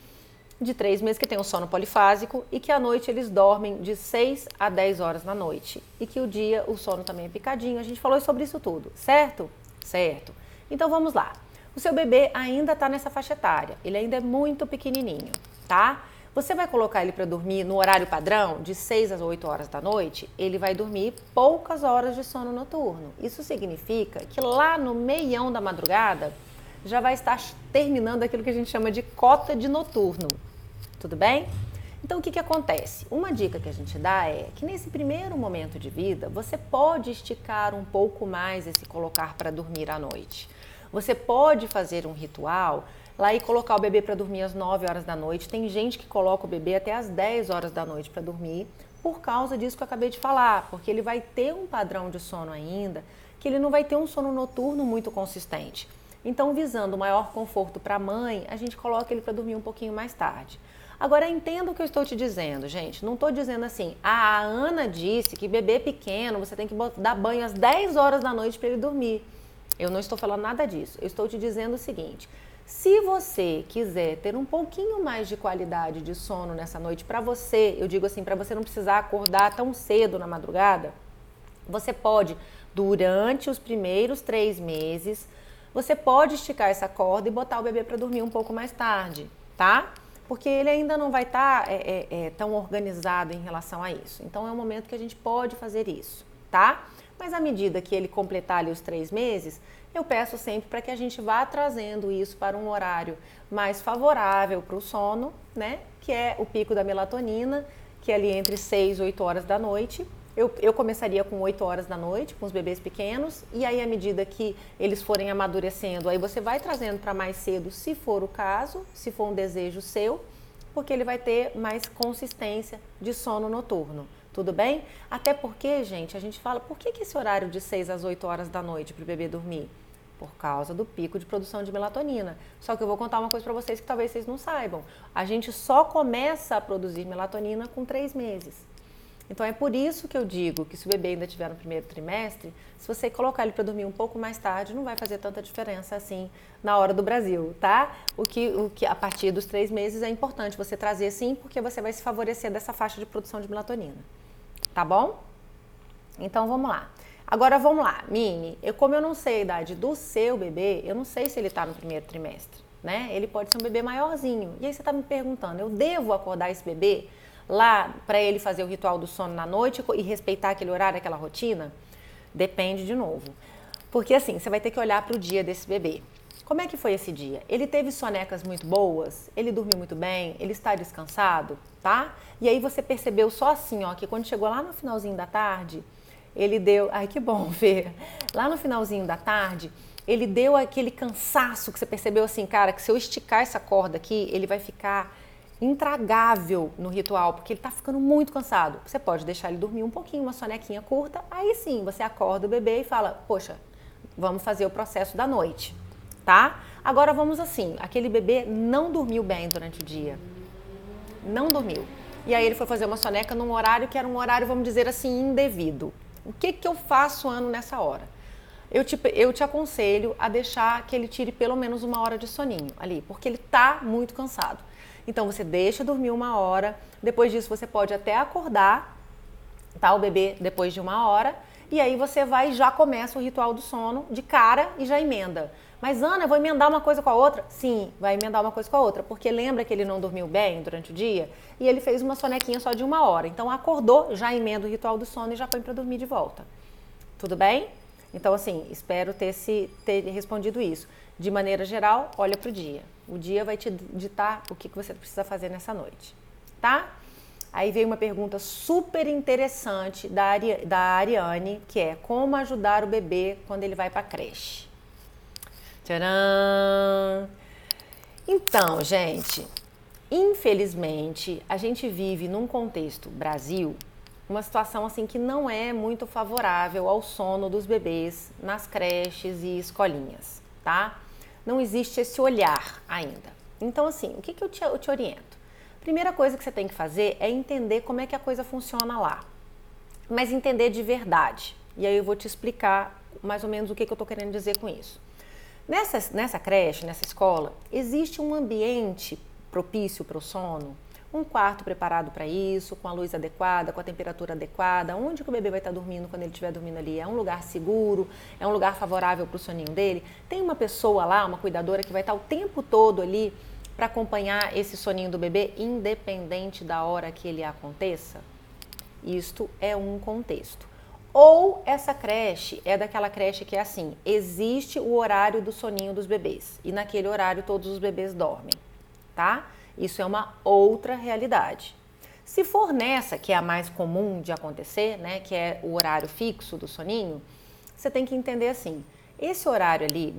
de 3 meses, que tem um sono polifásico e que à noite eles dormem de 6 a 10 horas na noite. E que o dia o sono também é picadinho. A gente falou sobre isso tudo, certo? Certo. Então vamos lá. O seu bebê ainda está nessa faixa etária. Ele ainda é muito pequenininho, tá? Você vai colocar ele para dormir no horário padrão, de 6 às 8 horas da noite, ele vai dormir poucas horas de sono noturno. Isso significa que lá no meião da madrugada já vai estar terminando aquilo que a gente chama de cota de noturno. Tudo bem? Então, o que acontece? Uma dica que a gente dá é que nesse primeiro momento de vida, você pode esticar um pouco mais esse colocar para dormir à noite. Você pode fazer um ritual lá e colocar o bebê para dormir às 9 horas da noite. Tem gente que coloca o bebê até às 10 horas da noite para dormir, por causa disso que eu acabei de falar, porque ele vai ter um padrão de sono ainda, que ele não vai ter um sono noturno muito consistente. Então, visando o maior conforto para a mãe, a gente coloca ele para dormir um pouquinho mais tarde. Agora, entenda o que eu estou te dizendo, gente. Não estou dizendo assim, a Ana disse que bebê pequeno, você tem que dar banho às 10 horas da noite para ele dormir. Eu não estou falando nada disso. Eu estou te dizendo o seguinte, se você quiser ter um pouquinho mais de qualidade de sono nessa noite para você, eu digo assim, para você não precisar acordar tão cedo na madrugada, você pode, durante os primeiros 3 meses, você pode esticar essa corda e botar o bebê para dormir um pouco mais tarde, tá? Porque ele ainda não vai estar tão organizado em relação a isso. Então, é um momento que a gente pode fazer isso, tá? Mas à medida que ele completar ali os 3 meses, eu peço sempre para que a gente vá trazendo isso para um horário mais favorável para o sono, né? Que é o pico da melatonina, que é ali entre 6 e 8 horas da noite. Eu começaria com 8 horas da noite, com os bebês pequenos, e aí à medida que eles forem amadurecendo, aí você vai trazendo para mais cedo, se for o caso, se for um desejo seu, porque ele vai ter mais consistência de sono noturno, tudo bem? Até porque, gente, a gente fala, por que esse horário de 6 às 8 horas da noite para o bebê dormir? Por causa do pico de produção de melatonina. Só que eu vou contar uma coisa para vocês que talvez vocês não saibam. A gente só começa a produzir melatonina com 3 meses. Então, é por isso que eu digo que se o bebê ainda estiver no primeiro trimestre, se você colocar ele para dormir um pouco mais tarde, não vai fazer tanta diferença assim na hora do Brasil, tá? O que a partir dos 3 meses é importante você trazer sim, porque você vai se favorecer dessa faixa de produção de melatonina, tá bom? Então, vamos lá. Agora, vamos lá, Mini, como eu não sei a idade do seu bebê, eu não sei se ele está no primeiro trimestre, né? Ele pode ser um bebê maiorzinho. E aí você está me perguntando, eu devo acordar esse bebê lá para ele fazer o ritual do sono na noite e respeitar aquele horário, aquela rotina? Depende de novo. Porque assim, você vai ter que olhar para o dia desse bebê. Como é que foi esse dia? Ele teve sonecas muito boas? Ele dormiu muito bem? Ele está descansado? Tá? E aí você percebeu só assim, ó, que quando chegou lá no finalzinho da tarde, ele deu... Ai, que bom, Fê! Lá no finalzinho da tarde, ele deu aquele cansaço que você percebeu assim, cara, que se eu esticar essa corda aqui, ele vai ficar intragável no ritual, porque ele está ficando muito cansado. Você pode deixar ele dormir um pouquinho, uma sonequinha curta, aí sim, você acorda o bebê e fala, poxa, vamos fazer o processo da noite, tá? Agora vamos assim, aquele bebê não dormiu bem durante o dia, não dormiu. E aí ele foi fazer uma soneca num horário que era um horário, vamos dizer assim, indevido. O que eu faço, Ano, nessa hora? Eu te aconselho a deixar que ele tire pelo menos 1 hora de soninho ali, porque ele tá muito cansado. Então, você deixa dormir 1 hora, depois disso você pode até acordar, tá, o bebê depois de 1 hora, e aí você vai e já começa o ritual do sono de cara e já emenda. Mas, Ana, eu vou emendar uma coisa com a outra? Sim, vai emendar uma coisa com a outra, porque lembra que ele não dormiu bem durante o dia? E ele fez uma sonequinha só de 1 hora. Então, acordou, já emenda o ritual do sono e já põe para dormir de volta. Tudo bem? Então, assim, espero ter respondido isso. De maneira geral, olha para o dia. O dia vai te ditar o que você precisa fazer nessa noite, tá? Aí veio uma pergunta super interessante da Ariane, que é como ajudar o bebê quando ele vai para a creche. Tcharam! Então, gente, infelizmente, a gente vive num contexto Brasil, uma situação assim que não é muito favorável ao sono dos bebês nas creches e escolinhas, tá? Não existe esse olhar ainda. Então, assim, o que eu te oriento? Primeira coisa que você tem que fazer é entender como é que a coisa funciona lá. Mas entender de verdade. E aí eu vou te explicar mais ou menos o que eu tô querendo dizer com isso. Nessa creche, nessa escola, existe um ambiente propício para o sono, um quarto preparado para isso, com a luz adequada, com a temperatura adequada, onde que o bebê vai estar dormindo quando ele estiver dormindo ali? É um lugar seguro? É um lugar favorável para o soninho dele? Tem uma pessoa lá, uma cuidadora, que vai estar o tempo todo ali para acompanhar esse soninho do bebê, independente da hora que ele aconteça? Isto é um contexto. Ou essa creche é daquela creche que é assim, existe o horário do soninho dos bebês e naquele horário todos os bebês dormem, tá? Isso é uma outra realidade. Se for nessa, que é a mais comum de acontecer, né, que é o horário fixo do soninho, você tem que entender assim, esse horário ali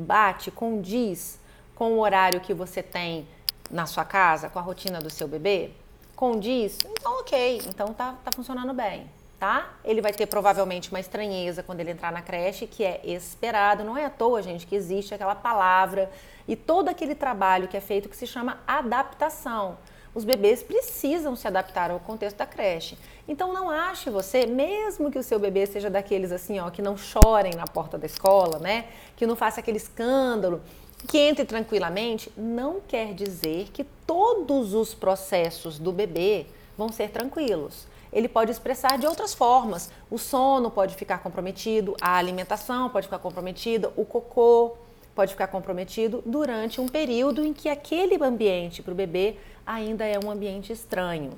condiz com o horário que você tem na sua casa, com a rotina do seu bebê? Condiz? Então ok, então tá funcionando bem, tá? Ele vai ter provavelmente uma estranheza quando ele entrar na creche, que é esperado, não é à toa, gente, que existe aquela palavra e todo aquele trabalho que é feito que se chama adaptação. Os bebês precisam se adaptar ao contexto da creche. Então não ache você, mesmo que o seu bebê seja daqueles assim, ó, que não chorem na porta da escola, né? Que não faça aquele escândalo, que entre tranquilamente, não quer dizer que todos os processos do bebê vão ser tranquilos. Ele pode expressar de outras formas. O sono pode ficar comprometido, a alimentação pode ficar comprometida, o cocô pode ficar comprometido durante um período em que aquele ambiente para o bebê ainda é um ambiente estranho.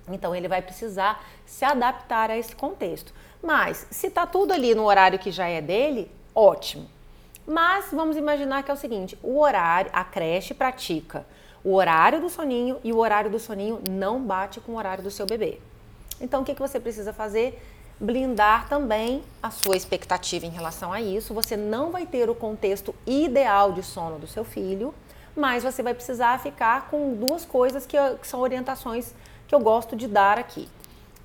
Então ele vai precisar se adaptar a esse contexto. Mas se está tudo ali no horário que já é dele, ótimo. Mas vamos imaginar que é o seguinte, o horário, a creche pratica o horário do soninho e o horário do soninho não bate com o horário do seu bebê. Então o que você precisa fazer? Blindar também a sua expectativa em relação a isso. Você não vai ter o contexto ideal de sono do seu filho, mas você vai precisar ficar com duas coisas que são orientações que eu gosto de dar aqui.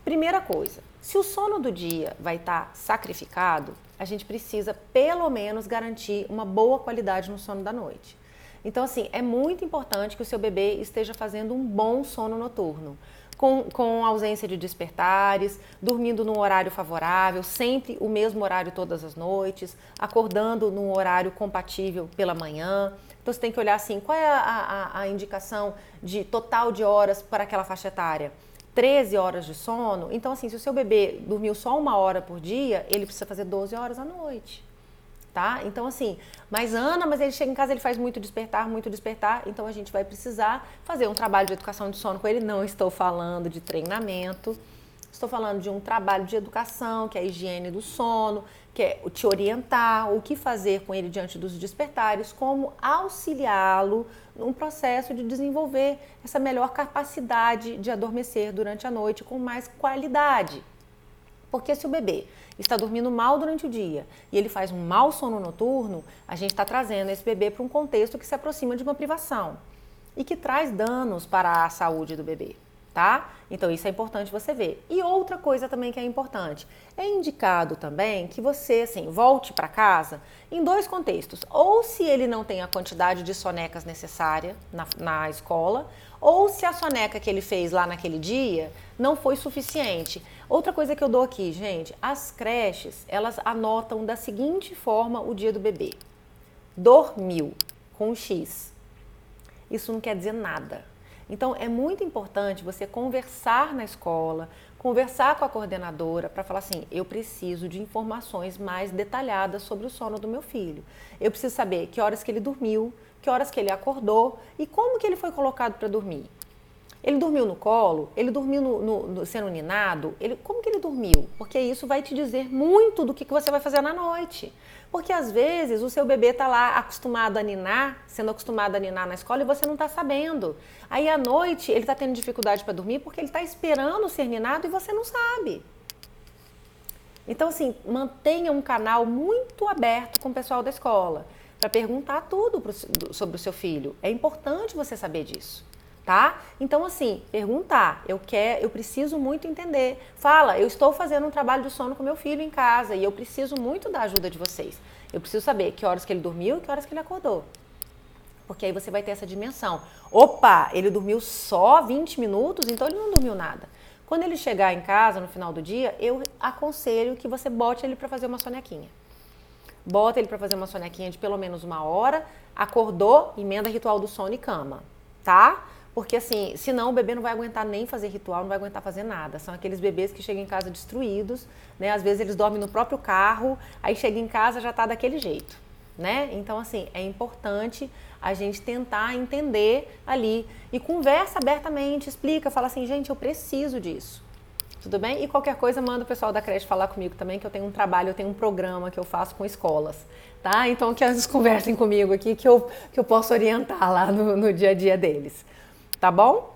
Primeira coisa, se o sono do dia vai estar sacrificado, a gente precisa pelo menos garantir uma boa qualidade no sono da noite. Então assim, é muito importante que o seu bebê esteja fazendo um bom sono noturno. Com ausência de despertares, dormindo num horário favorável, sempre o mesmo horário todas as noites, acordando num horário compatível pela manhã. Então você tem que olhar assim, qual é a indicação de total de horas para aquela faixa etária? 13 horas de sono. Então assim, se o seu bebê dormiu só 1 hora por dia, ele precisa fazer 12 horas à noite. Tá? Então assim, mas ele chega em casa, ele faz muito despertar, então a gente vai precisar fazer um trabalho de educação de sono com ele. Não estou falando de treinamento, estou falando de um trabalho de educação, que é a higiene do sono, que é te orientar, o que fazer com ele diante dos despertares, como auxiliá-lo num processo de desenvolver essa melhor capacidade de adormecer durante a noite com mais qualidade. Porque se o bebê está dormindo mal durante o dia e ele faz um mau sono noturno, a gente está trazendo esse bebê para um contexto que se aproxima de uma privação e que traz danos para a saúde do bebê, tá? Então isso é importante você ver. E outra coisa também que é importante, é indicado também que você, assim, volte para casa em 2 contextos. Ou se ele não tem a quantidade de sonecas necessária na escola, ou se a soneca que ele fez lá naquele dia não foi suficiente. Outra coisa que eu dou aqui, gente, as creches, elas anotam da seguinte forma o dia do bebê. Dormiu, com X. Isso não quer dizer nada. Então, é muito importante você conversar na escola, conversar com a coordenadora para falar assim, eu preciso de informações mais detalhadas sobre o sono do meu filho. Eu preciso saber que horas que ele dormiu, que horas que ele acordou e como que ele foi colocado para dormir. Ele dormiu no colo? Ele dormiu sendo ninado? Como que ele dormiu? Porque isso vai te dizer muito do que você vai fazer na noite. Porque às vezes o seu bebê está lá acostumado a ninar, sendo acostumado a ninar na escola e você não está sabendo. Aí à noite ele está tendo dificuldade para dormir porque ele está esperando ser ninado e você não sabe. Então assim, mantenha um canal muito aberto com o pessoal da escola para perguntar tudo sobre o seu filho. É importante você saber disso. Tá? Então assim, perguntar, eu preciso muito entender. Fala, eu estou fazendo um trabalho de sono com meu filho em casa e eu preciso muito da ajuda de vocês. Eu preciso saber que horas que ele dormiu e que horas que ele acordou. Porque aí você vai ter essa dimensão. Opa, ele dormiu só 20 minutos, então ele não dormiu nada. Quando ele chegar em casa no final do dia, eu aconselho que você bote ele para fazer uma sonequinha. Bota ele para fazer uma sonequinha de pelo menos 1 hora, acordou, emenda ritual do sono e cama, tá? Porque assim, senão o bebê não vai aguentar nem fazer ritual, não vai aguentar fazer nada. São aqueles bebês que chegam em casa destruídos, né? Às vezes eles dormem no próprio carro, aí chega em casa já tá daquele jeito, né? Então assim, é importante a gente tentar entender ali e conversa abertamente, explica, fala assim, gente, eu preciso disso. Tudo bem? E qualquer coisa, manda o pessoal da creche falar comigo também, que eu tenho um trabalho, eu tenho um programa que eu faço com escolas, tá? Então que eles conversem comigo aqui, que eu posso orientar lá no dia a dia deles, tá bom?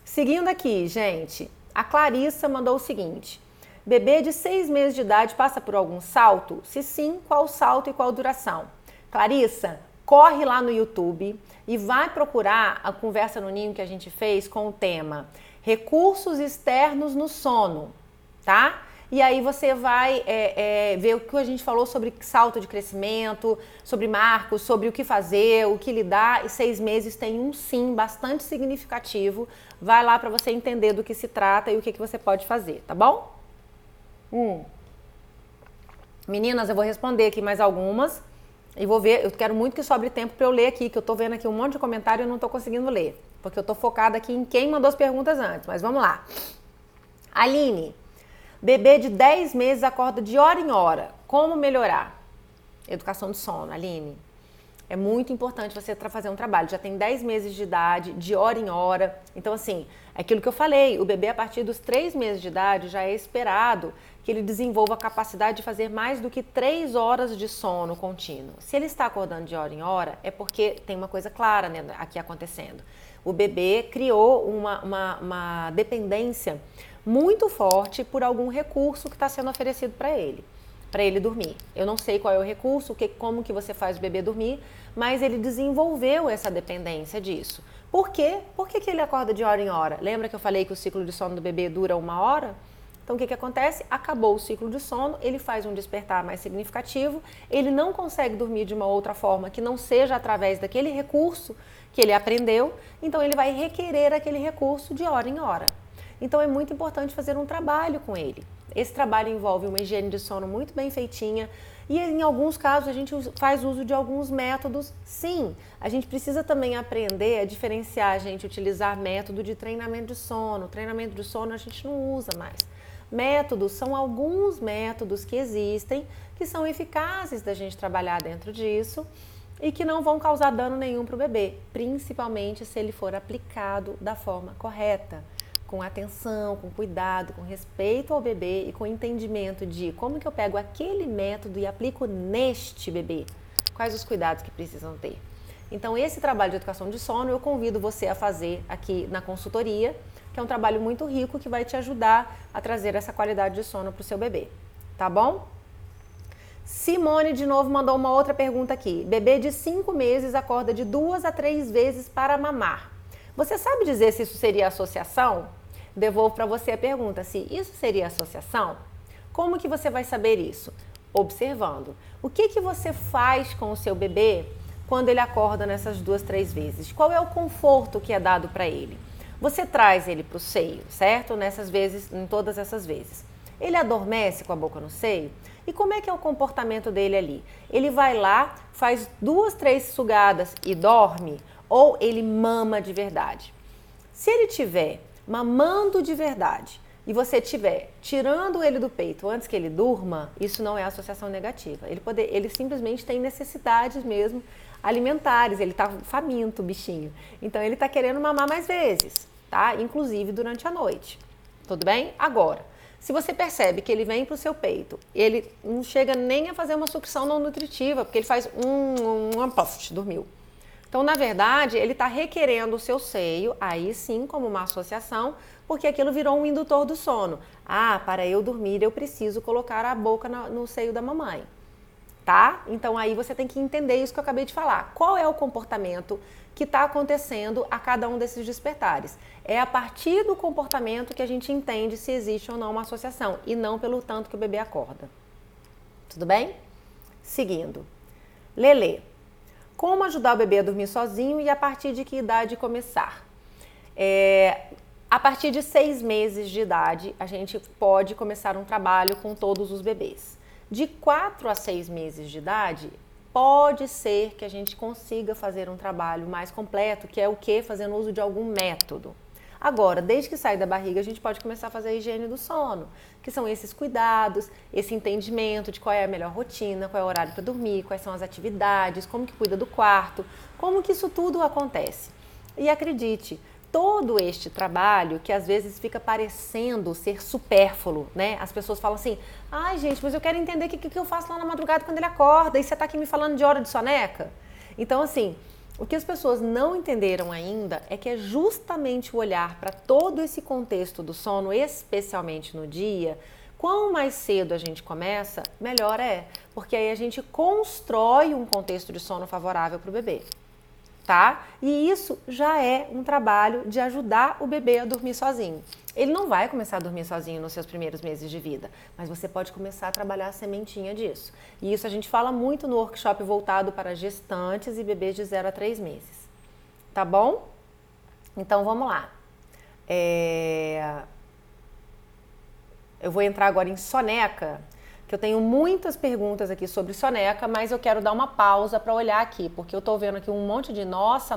Seguindo aqui, gente, a Clarissa mandou o seguinte: bebê de 6 meses de idade passa por algum salto? Se sim, qual salto e qual duração? Clarissa, corre lá no YouTube e vai procurar a Conversa no Ninho que a gente fez com o tema recursos externos no sono, tá? E aí você vai ver o que a gente falou sobre salto de crescimento, sobre marcos, sobre o que fazer, o que lidar. E 6 meses tem um sim bastante significativo. Vai lá para você entender do que se trata e o que você pode fazer, tá bom? Meninas, eu vou responder aqui mais algumas e vou ver. Eu quero muito que sobre tempo para eu ler aqui, que eu tô vendo aqui um monte de comentário e eu não tô conseguindo ler, porque eu tô focada aqui em quem mandou as perguntas antes, mas vamos lá. Aline, bebê de 10 meses acorda de hora em hora, como melhorar? Educação do sono, Aline. É muito importante você fazer um trabalho, já tem 10 meses de idade, de hora em hora. Então assim, aquilo que eu falei, o bebê a partir dos 3 meses de idade já é esperado que ele desenvolva a capacidade de fazer mais do que 3 horas de sono contínuo. Se ele está acordando de hora em hora, é porque tem uma coisa clara, né, aqui acontecendo. O bebê criou uma dependência muito forte por algum recurso que está sendo oferecido para ele dormir. Eu não sei qual é o recurso, como que você faz o bebê dormir, mas ele desenvolveu essa dependência disso. Por quê? Por que ele acorda de hora em hora? Lembra que eu falei que o ciclo de sono do bebê dura 1 hora? Então, o que acontece? Acabou o ciclo de sono, ele faz um despertar mais significativo, ele não consegue dormir de uma outra forma que não seja através daquele recurso que ele aprendeu, então ele vai requerer aquele recurso de hora em hora. Então, é muito importante fazer um trabalho com ele. Esse trabalho envolve uma higiene de sono muito bem feitinha e, em alguns casos, a gente faz uso de alguns métodos. Sim, a gente precisa também aprender a diferenciar, a gente utilizar método de treinamento de sono. Treinamento de sono a gente não usa mais. Métodos são alguns métodos que existem, que são eficazes da gente trabalhar dentro disso e que não vão causar dano nenhum para o bebê, principalmente se ele for aplicado da forma correta, com atenção, com cuidado, com respeito ao bebê e com entendimento de como que eu pego aquele método e aplico neste bebê, quais os cuidados que precisam ter. Então, esse trabalho de educação de sono eu convido você a fazer aqui na consultoria, que é um trabalho muito rico que vai te ajudar a trazer essa qualidade de sono para o seu bebê, tá bom? Simone de novo mandou uma outra pergunta aqui. Bebê de 5 meses acorda de 2 a 3 vezes para mamar. Você sabe dizer se isso seria associação? Devolvo para você a pergunta, se isso seria associação? Como que você vai saber isso? Observando. O que você faz com o seu bebê quando ele acorda nessas 2, 3 vezes? Qual é o conforto que é dado para ele? Você traz ele para o seio, certo? Nessas vezes, em todas essas vezes. Ele adormece com a boca no seio? E como é que é o comportamento dele ali? Ele vai lá, faz 2, 3 sugadas e dorme? Ou ele mama de verdade? Se ele tiver mamando de verdade e você estiver tirando ele do peito antes que ele durma, isso não é associação negativa. Ele simplesmente tem necessidades mesmo alimentares, ele está faminto, bichinho. Então ele está querendo mamar mais vezes, tá? Inclusive durante a noite. Tudo bem? Agora, se você percebe que ele vem para o seu peito, ele não chega nem a fazer uma sucção não nutritiva, porque ele faz dormiu. Então, na verdade, ele está requerendo o seu seio, aí sim, como uma associação, porque aquilo virou um indutor do sono. Ah, para eu dormir, eu preciso colocar a boca no seio da mamãe, tá? Então, aí você tem que entender isso que eu acabei de falar. Qual é o comportamento que está acontecendo a cada um desses despertares? É a partir do comportamento que a gente entende se existe ou não uma associação, e não pelo tanto que o bebê acorda. Tudo bem? Seguindo. Lelê. Como ajudar o bebê a dormir sozinho e a partir de que idade começar? A partir de 6 meses de idade, a gente pode começar um trabalho com todos os bebês. De 4 a 6 meses de idade, pode ser que a gente consiga fazer um trabalho mais completo, que é o quê? Fazendo uso de algum método. Agora, desde que sai da barriga, a gente pode começar a fazer a higiene do sono, que são esses cuidados, esse entendimento de qual é a melhor rotina, qual é o horário para dormir, quais são as atividades, como que cuida do quarto, como que isso tudo acontece. E acredite, todo este trabalho que às vezes fica parecendo ser supérfluo, né? As pessoas falam assim, ai gente, mas eu quero entender o que eu faço lá na madrugada quando ele acorda e você tá aqui me falando de hora de soneca. Então assim, o que as pessoas não entenderam ainda é que é justamente o olhar para todo esse contexto do sono, especialmente no dia, quanto mais cedo a gente começa, melhor é, porque aí a gente constrói um contexto de sono favorável para o bebê. Tá? E isso já é um trabalho de ajudar o bebê a dormir sozinho. Ele não vai começar a dormir sozinho nos seus primeiros meses de vida, mas você pode começar a trabalhar a sementinha disso. E isso a gente fala muito no workshop voltado para gestantes e bebês de 0 a 3 meses. Tá bom? Então vamos lá. Eu vou entrar agora em soneca, que eu tenho muitas perguntas aqui sobre soneca, mas eu quero dar uma pausa para olhar aqui, porque eu estou vendo aqui um monte de nossa,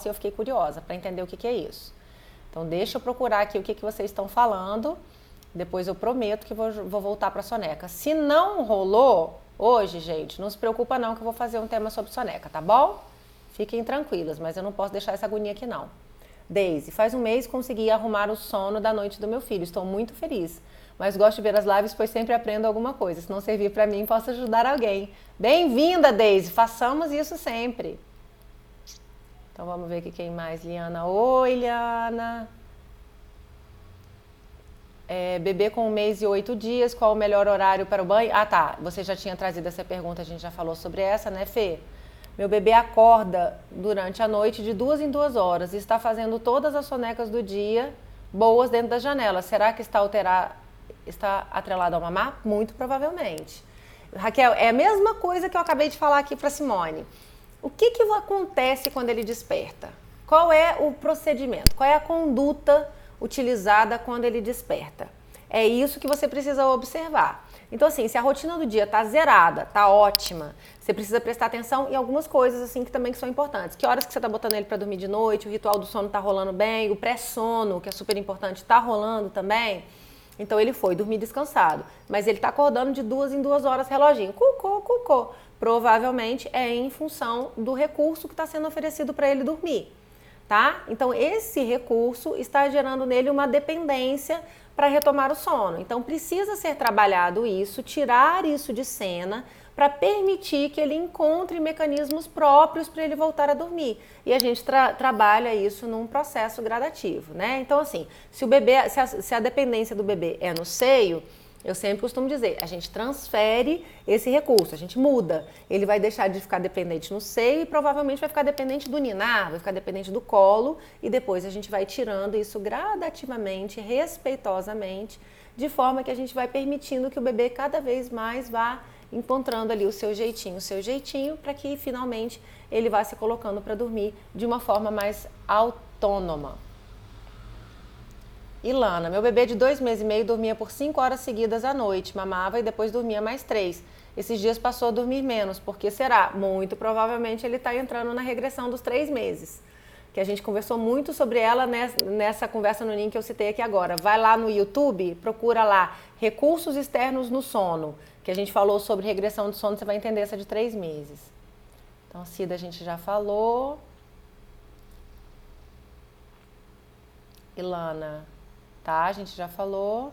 e eu fiquei curiosa para entender o que é isso. Então deixa eu procurar aqui o que vocês estão falando, depois eu prometo que vou voltar para soneca. Se não rolou hoje, gente, não se preocupa não que eu vou fazer um tema sobre soneca, tá bom? Fiquem tranquilas, mas eu não posso deixar essa agonia aqui não. Deise, faz um mês consegui arrumar o sono da noite do meu filho, estou muito feliz. Mas gosto de ver as lives, pois sempre aprendo alguma coisa. Se não servir para mim, posso ajudar alguém. Bem-vinda, Deise! Façamos isso sempre. Então, vamos ver aqui quem mais. Liana. Oi, Liana. Bebê com 1 mês e 8 dias, qual o melhor horário para o banho? Ah, tá. Você já tinha trazido essa pergunta, a gente já falou sobre essa, né, Fê? Meu bebê acorda durante a noite de 2 em 2 horas e está fazendo todas as sonecas do dia boas dentro da janela. Será que está atrelado ao mamar? Muito provavelmente. Raquel, é a mesma coisa que eu acabei de falar aqui para Simone. O que acontece quando ele desperta? Qual é o procedimento? Qual é a conduta utilizada quando ele desperta? É isso que você precisa observar. Então, assim, se a rotina do dia tá zerada, tá ótima, você precisa prestar atenção em algumas coisas, assim, que também são importantes. Que horas que você tá botando ele para dormir de noite, o ritual do sono tá rolando bem, o pré-sono, que é super importante, tá rolando também. Então ele foi dormir descansado, mas ele está acordando de 2 em 2 horas reloginho. Cucô, cucô. Provavelmente é em função do recurso que está sendo oferecido para ele dormir, tá? Então esse recurso está gerando nele uma dependência para retomar o sono. Então precisa ser trabalhado isso, tirar isso de cena, para permitir que ele encontre mecanismos próprios para ele voltar a dormir. E a gente trabalha isso num processo gradativo, né? Então, assim, se o bebê, se a dependência do bebê é no seio, eu sempre costumo dizer, a gente transfere esse recurso, a gente muda. Ele vai deixar de ficar dependente no seio e provavelmente vai ficar dependente do ninar, vai ficar dependente do colo e depois a gente vai tirando isso gradativamente, respeitosamente, de forma que a gente vai permitindo que o bebê cada vez mais vá encontrando ali o seu jeitinho, para que finalmente ele vá se colocando para dormir de uma forma mais autônoma. Ilana, meu bebê de 2 meses e meio dormia por 5 horas seguidas à noite, mamava e depois dormia mais 3. Esses dias passou a dormir menos, por que será? Muito provavelmente ele está entrando na regressão dos 3 meses. Que a gente conversou muito sobre ela nessa conversa no NIM que eu citei aqui agora. Vai lá no YouTube, procura lá, recursos externos no sono, que a gente falou sobre regressão do sono, você vai entender essa de 3 meses. Então, Cida, a gente já falou. Ilana, tá? A gente já falou.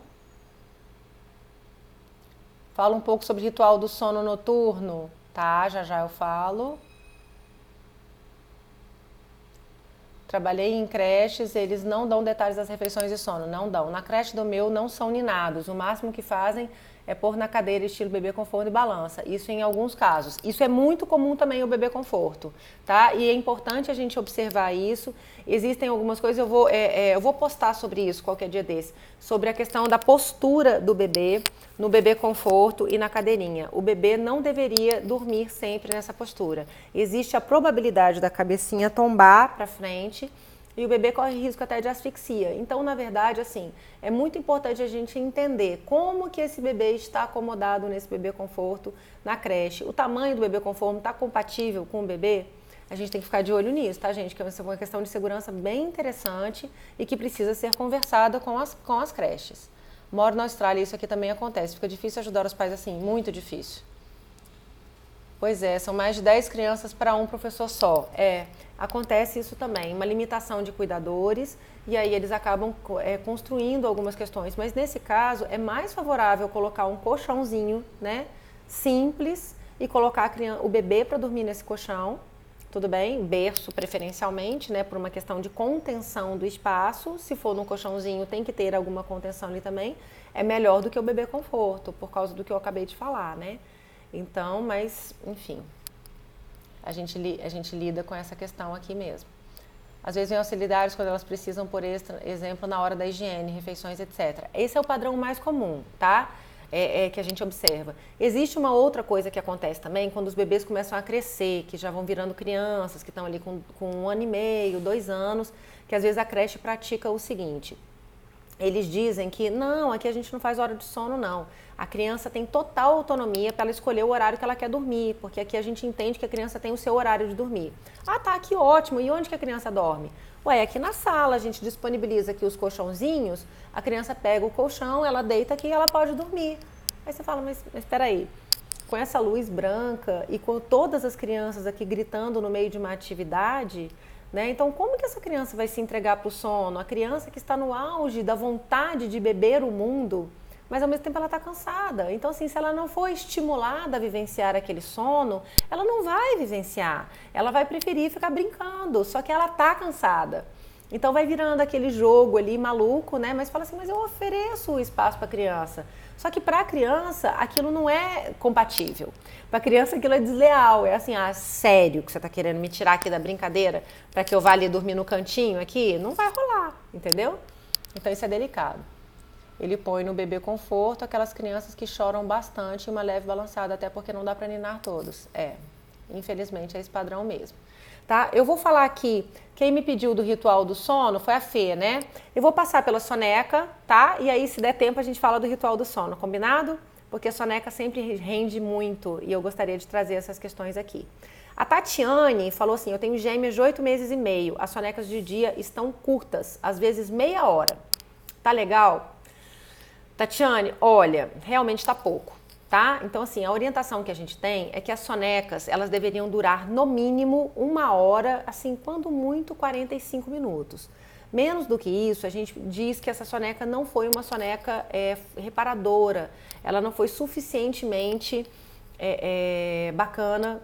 Fala um pouco sobre ritual do sono noturno, tá? Já eu falo. Trabalhei em creches, eles não dão detalhes das refeições de sono, não dão. Na creche do meu não são ninados, o máximo que fazem é pôr na cadeira estilo bebê conforto e balança. Isso em alguns casos. Isso é muito comum também o bebê conforto, tá? E é importante a gente observar isso. Existem algumas coisas, eu vou postar sobre isso qualquer dia desse, sobre a questão da postura do bebê no bebê conforto e na cadeirinha. O bebê não deveria dormir sempre nessa postura. Existe a probabilidade da cabecinha tombar para frente e o bebê corre risco até de asfixia. Então, na verdade, assim, é muito importante a gente entender como que esse bebê está acomodado nesse bebê conforto na creche. O tamanho do bebê conforto está compatível com o bebê? A gente tem que ficar de olho nisso, tá, gente? Que é uma questão de segurança bem interessante e que precisa ser conversada com as creches. Moro na Austrália e isso aqui também acontece. Fica difícil ajudar os pais assim, muito difícil. Pois é, são mais de 10 crianças para um professor só. Acontece isso também, uma limitação de cuidadores, e aí eles acabam construindo algumas questões. Mas nesse caso, é mais favorável colocar um colchãozinho, né, simples, e colocar o bebê para dormir nesse colchão, tudo bem? Berço preferencialmente, né, por uma questão de contenção do espaço. Se for num colchãozinho, tem que ter alguma contenção ali também. É melhor do que o bebê conforto, por causa do que eu acabei de falar, né? Então, mas, enfim, a gente lida com essa questão aqui mesmo. Às vezes vem auxiliares quando elas precisam, por exemplo, na hora da higiene, refeições, etc. Esse é o padrão mais comum, tá? Que a gente observa. Existe uma outra coisa que acontece também quando os bebês começam a crescer, que já vão virando crianças, que estão ali com 1 ano e meio, 2 anos, que às vezes a creche pratica o seguinte: eles dizem que não, aqui a gente não faz hora de sono, não. A criança tem total autonomia para ela escolher o horário que ela quer dormir, porque aqui a gente entende que a criança tem o seu horário de dormir. Ah, tá, que ótimo. E onde que a criança dorme? Ué, aqui na sala a gente disponibiliza aqui os colchãozinhos, a criança pega o colchão, ela deita aqui e ela pode dormir. Aí você fala, mas espera aí, com essa luz branca e com todas as crianças aqui gritando no meio de uma atividade, né? Então, como que essa criança vai se entregar para o sono? A criança que está no auge da vontade de beber o mundo, mas ao mesmo tempo ela está cansada. Então, assim, se ela não for estimulada a vivenciar aquele sono, ela não vai vivenciar. Ela vai preferir ficar brincando, só que ela está cansada. Então, vai virando aquele jogo ali maluco, né? Mas fala assim, mas eu ofereço o espaço para a criança. Só que para a criança, aquilo não é compatível. Para a criança, aquilo é desleal. É assim, sério que você está querendo me tirar aqui da brincadeira para que eu vá ali dormir no cantinho aqui? Não vai rolar, entendeu? Então, isso é delicado. Ele põe no bebê conforto aquelas crianças que choram bastante e uma leve balançada, até porque não dá para ninar todos. Infelizmente é esse padrão mesmo. Tá? Eu vou falar aqui, quem me pediu do ritual do sono foi a Fê, né? Eu vou passar pela soneca, tá? E aí, se der tempo, a gente fala do ritual do sono, combinado? Porque a soneca sempre rende muito e eu gostaria de trazer essas questões aqui. A Tatiane falou assim, eu tenho gêmeas de 8 meses e meio, as sonecas de dia estão curtas, às vezes meia hora. Tá legal? Tatiane, olha, realmente tá pouco, tá? Então, assim, a orientação que a gente tem é que as sonecas, elas deveriam durar no mínimo 1 hora, assim, quando muito 45 minutos. Menos do que isso, a gente diz que essa soneca não foi uma soneca reparadora, ela não foi suficientemente bacana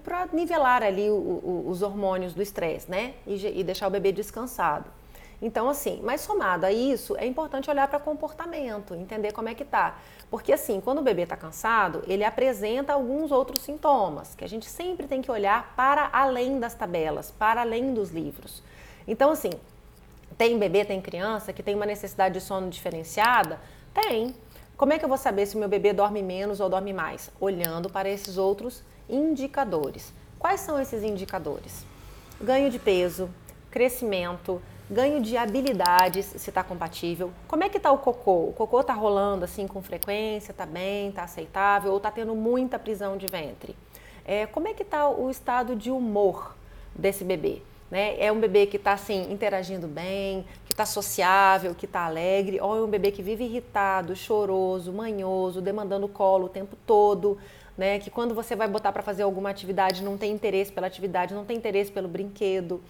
para nivelar ali os hormônios do estresse, né? E deixar o bebê descansado. Então, assim, mas somado a isso, é importante olhar para comportamento, entender como é que tá. Porque, assim, quando o bebê está cansado, ele apresenta alguns outros sintomas, que a gente sempre tem que olhar para além das tabelas, para além dos livros. Então, assim, tem bebê, tem criança que tem uma necessidade de sono diferenciada? Tem. Como é que eu vou saber se o meu bebê dorme menos ou dorme mais? Olhando para esses outros indicadores. Quais são esses indicadores? Ganho de peso, crescimento, ganho de habilidades, se está compatível. Como é que está o cocô? O cocô está rolando assim com frequência, está bem, está aceitável ou está tendo muita prisão de ventre? Como é que está o estado de humor desse bebê? Né? É um bebê que está assim, interagindo bem, que está sociável, que está alegre, ou é um bebê que vive irritado, choroso, manhoso, demandando colo o tempo todo, né? Que quando você vai botar para fazer alguma atividade, não tem interesse pela atividade, não tem interesse pelo brinquedo.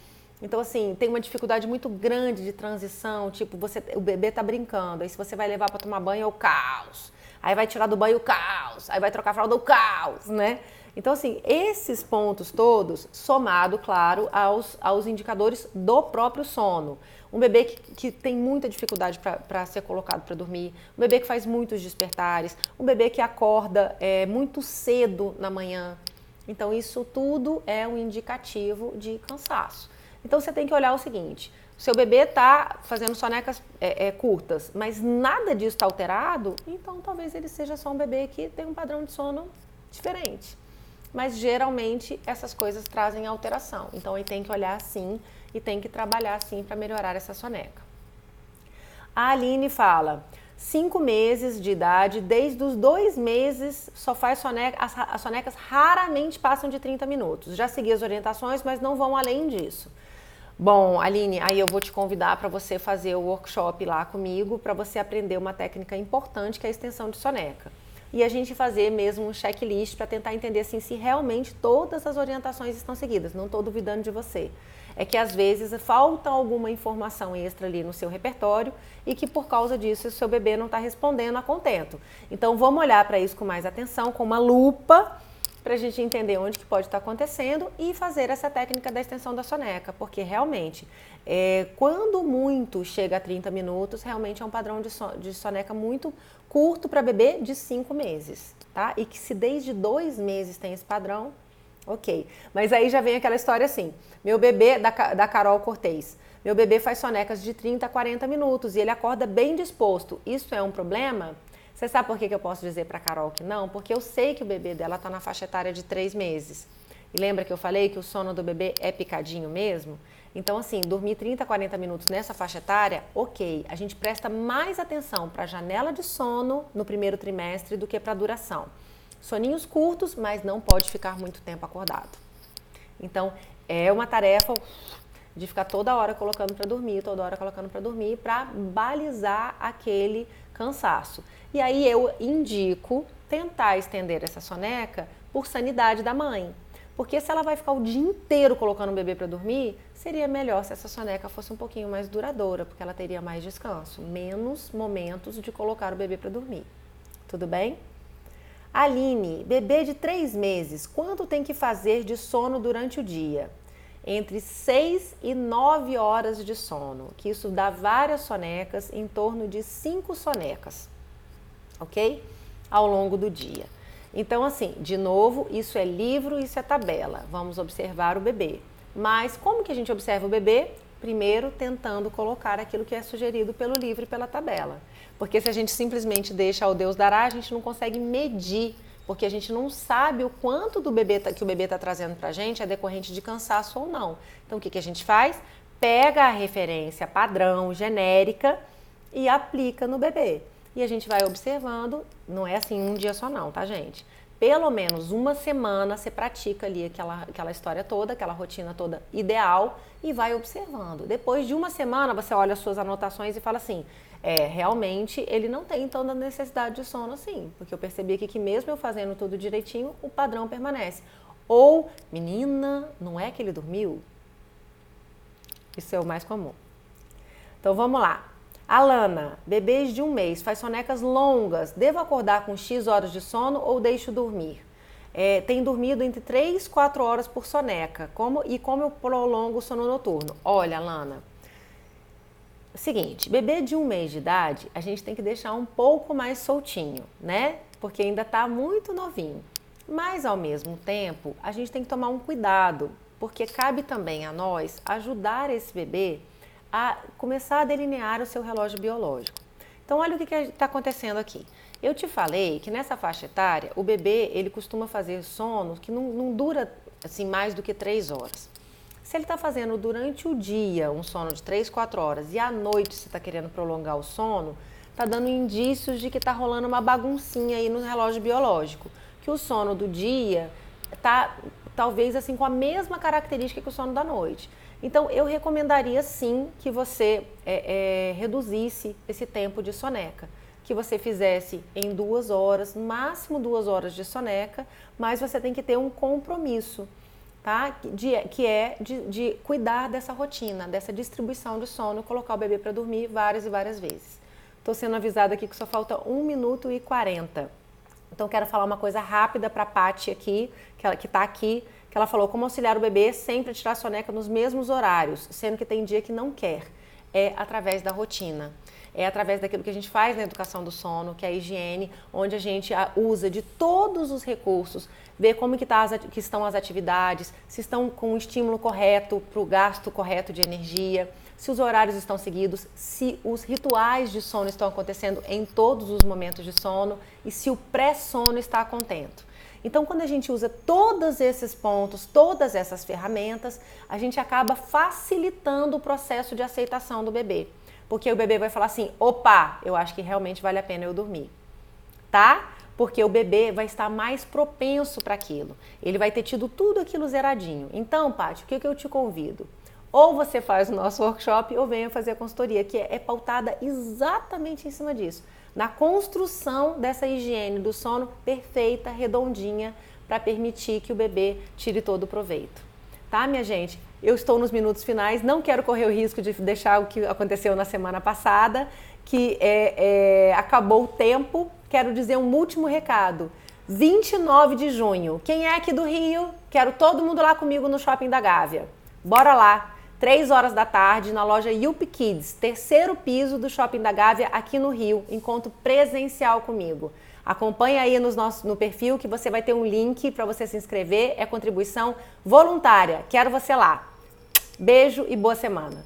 Então, assim, tem uma dificuldade muito grande de transição, tipo, o bebê tá brincando, aí se você vai levar para tomar banho é o caos, aí vai tirar do banho o caos, aí vai trocar a fralda o caos, né? Então, assim, esses pontos todos, somado, claro, aos indicadores do próprio sono. Um bebê que tem muita dificuldade para ser colocado para dormir, um bebê que faz muitos despertares, um bebê que acorda muito cedo na manhã. Então, isso tudo é um indicativo de cansaço. Então, você tem que olhar o seguinte, o seu bebê está fazendo sonecas curtas, mas nada disso está alterado, então talvez ele seja só um bebê que tem um padrão de sono diferente. Mas, geralmente, essas coisas trazem alteração. Então, ele tem que olhar assim e tem que trabalhar assim para melhorar essa soneca. A Aline fala, 5 meses de idade, desde os 2 meses só faz soneca, as sonecas raramente passam de 30 minutos. Já segui as orientações, mas não vão além disso. Bom, Aline, aí eu vou te convidar para você fazer o workshop lá comigo, para você aprender uma técnica importante que é a extensão de soneca. e a gente fazer mesmo um checklist para tentar entender assim, se realmente todas as orientações estão seguidas. Não estou duvidando de você. É que às vezes falta alguma informação extra ali no seu repertório e que por causa disso o seu bebê não está respondendo a contento. Então vamos olhar para isso com mais atenção, com uma lupa, para a gente entender onde que pode estar acontecendo e fazer essa técnica da extensão da soneca, porque realmente, quando muito chega a 30 minutos, realmente é um padrão de soneca muito curto para bebê de 5 meses, tá? E que se desde 2 meses tem esse padrão, ok. Mas aí já vem aquela história assim, meu bebê, da Carol Cortez, meu bebê faz sonecas de 30 a 40 minutos e ele acorda bem disposto. Isso é um problema? Você sabe por que eu posso dizer para a Carol que não? Porque eu sei que o bebê dela está na faixa etária de 3 meses. E lembra que eu falei que o sono do bebê é picadinho mesmo? Então, assim, dormir 30, 40 minutos nessa faixa etária, ok. A gente presta mais atenção para a janela de sono no primeiro trimestre do que para a duração. Soninhos curtos, mas não pode ficar muito tempo acordado. Então, é uma tarefa de ficar toda hora colocando para dormir, para balizar aquele cansaço. E aí eu indico tentar estender essa soneca por sanidade da mãe. Porque se ela vai ficar o dia inteiro colocando o bebê para dormir, seria melhor se essa soneca fosse um pouquinho mais duradoura, porque ela teria mais descanso, menos momentos de colocar o bebê para dormir. Tudo bem? Aline, bebê de 3 meses, quanto tem que fazer de sono durante o dia? Entre 6 e 9 horas de sono, que isso dá várias sonecas, em torno de 5 sonecas, ok? Ao longo do dia. Então, assim, de novo, isso é livro, isso é tabela. Vamos observar o bebê. Mas como que a gente observa o bebê? Primeiro, tentando colocar aquilo que é sugerido pelo livro e pela tabela. Porque se a gente simplesmente deixa ao Deus dará, a gente não consegue medir, porque a gente não sabe o quanto do bebê que o bebê está trazendo para a gente é decorrente de cansaço ou não. Então, o que a gente faz? Pega a referência padrão, genérica e aplica no bebê. E a gente vai observando, não é assim um dia só não, tá, gente? Pelo menos uma semana você pratica ali aquela história toda, aquela rotina toda ideal e vai observando. Depois de uma semana, você olha as suas anotações e fala assim, realmente ele não tem tanta necessidade de sono assim, porque eu percebi aqui que mesmo eu fazendo tudo direitinho, o padrão permanece. Ou, menina, não é que ele dormiu? Isso é o mais comum. Então vamos lá. Alana, bebês de 1 mês, faz sonecas longas, devo acordar com X horas de sono ou deixo dormir? Tem dormido entre 3 e 4 horas por soneca, como eu prolongo o sono noturno? Olha, Alana, seguinte, bebê de 1 mês de idade, a gente tem que deixar um pouco mais soltinho, né? Porque ainda está muito novinho. Mas, ao mesmo tempo, a gente tem que tomar um cuidado, porque cabe também a nós ajudar esse bebê a começar a delinear o seu relógio biológico. Então, olha o que está acontecendo aqui. Eu te falei que nessa faixa etária, o bebê ele costuma fazer sono que não dura assim, mais do que 3 horas. Se ele está fazendo durante o dia um sono de 3, 4 horas e à noite você está querendo prolongar o sono, está dando indícios de que está rolando uma baguncinha aí no relógio biológico. Que o sono do dia está talvez assim com a mesma característica que o sono da noite. Então, eu recomendaria sim que você reduzisse esse tempo de soneca, que você fizesse em 2 horas, máximo 2 horas de soneca, mas você tem que ter um compromisso, tá? De cuidar dessa rotina, dessa distribuição de sono, colocar o bebê para dormir várias e várias vezes. Estou sendo avisada aqui que só falta 1 minuto e 40. Então, quero falar uma coisa rápida para a Paty aqui, que está aqui, que ela falou como auxiliar o bebê sempre tirar a soneca nos mesmos horários, sendo que tem dia que não quer. É através da rotina. É através daquilo que a gente faz na educação do sono, que é a higiene, onde a gente usa de todos os recursos, ver como que estão as atividades, se estão com o estímulo correto para o gasto correto de energia, se os horários estão seguidos, se os rituais de sono estão acontecendo em todos os momentos de sono e se o pré-sono está contento. Então, quando a gente usa todos esses pontos, todas essas ferramentas, a gente acaba facilitando o processo de aceitação do bebê. Porque o bebê vai falar assim, opa, eu acho que realmente vale a pena eu dormir, tá? Porque o bebê vai estar mais propenso para aquilo. Ele vai ter tido tudo aquilo zeradinho. Então, Paty, o que eu te convido? ou você faz o nosso workshop ou venha fazer a consultoria, que é pautada exatamente em cima disso. Na construção dessa higiene do sono perfeita, redondinha, para permitir que o bebê tire todo o proveito. Tá, minha gente? Eu estou nos minutos finais, não quero correr o risco de deixar o que aconteceu na semana passada, que acabou o tempo. Quero dizer um último recado. 29 de junho, quem é aqui do Rio? Quero todo mundo lá comigo no Shopping da Gávea. Bora lá, 3 horas da tarde, na loja Yupi Kids, 3º piso do Shopping da Gávea, aqui no Rio. Encontro presencial comigo. Acompanha aí no perfil que você vai ter um link para você se inscrever. É contribuição voluntária. Quero você lá. Beijo e boa semana.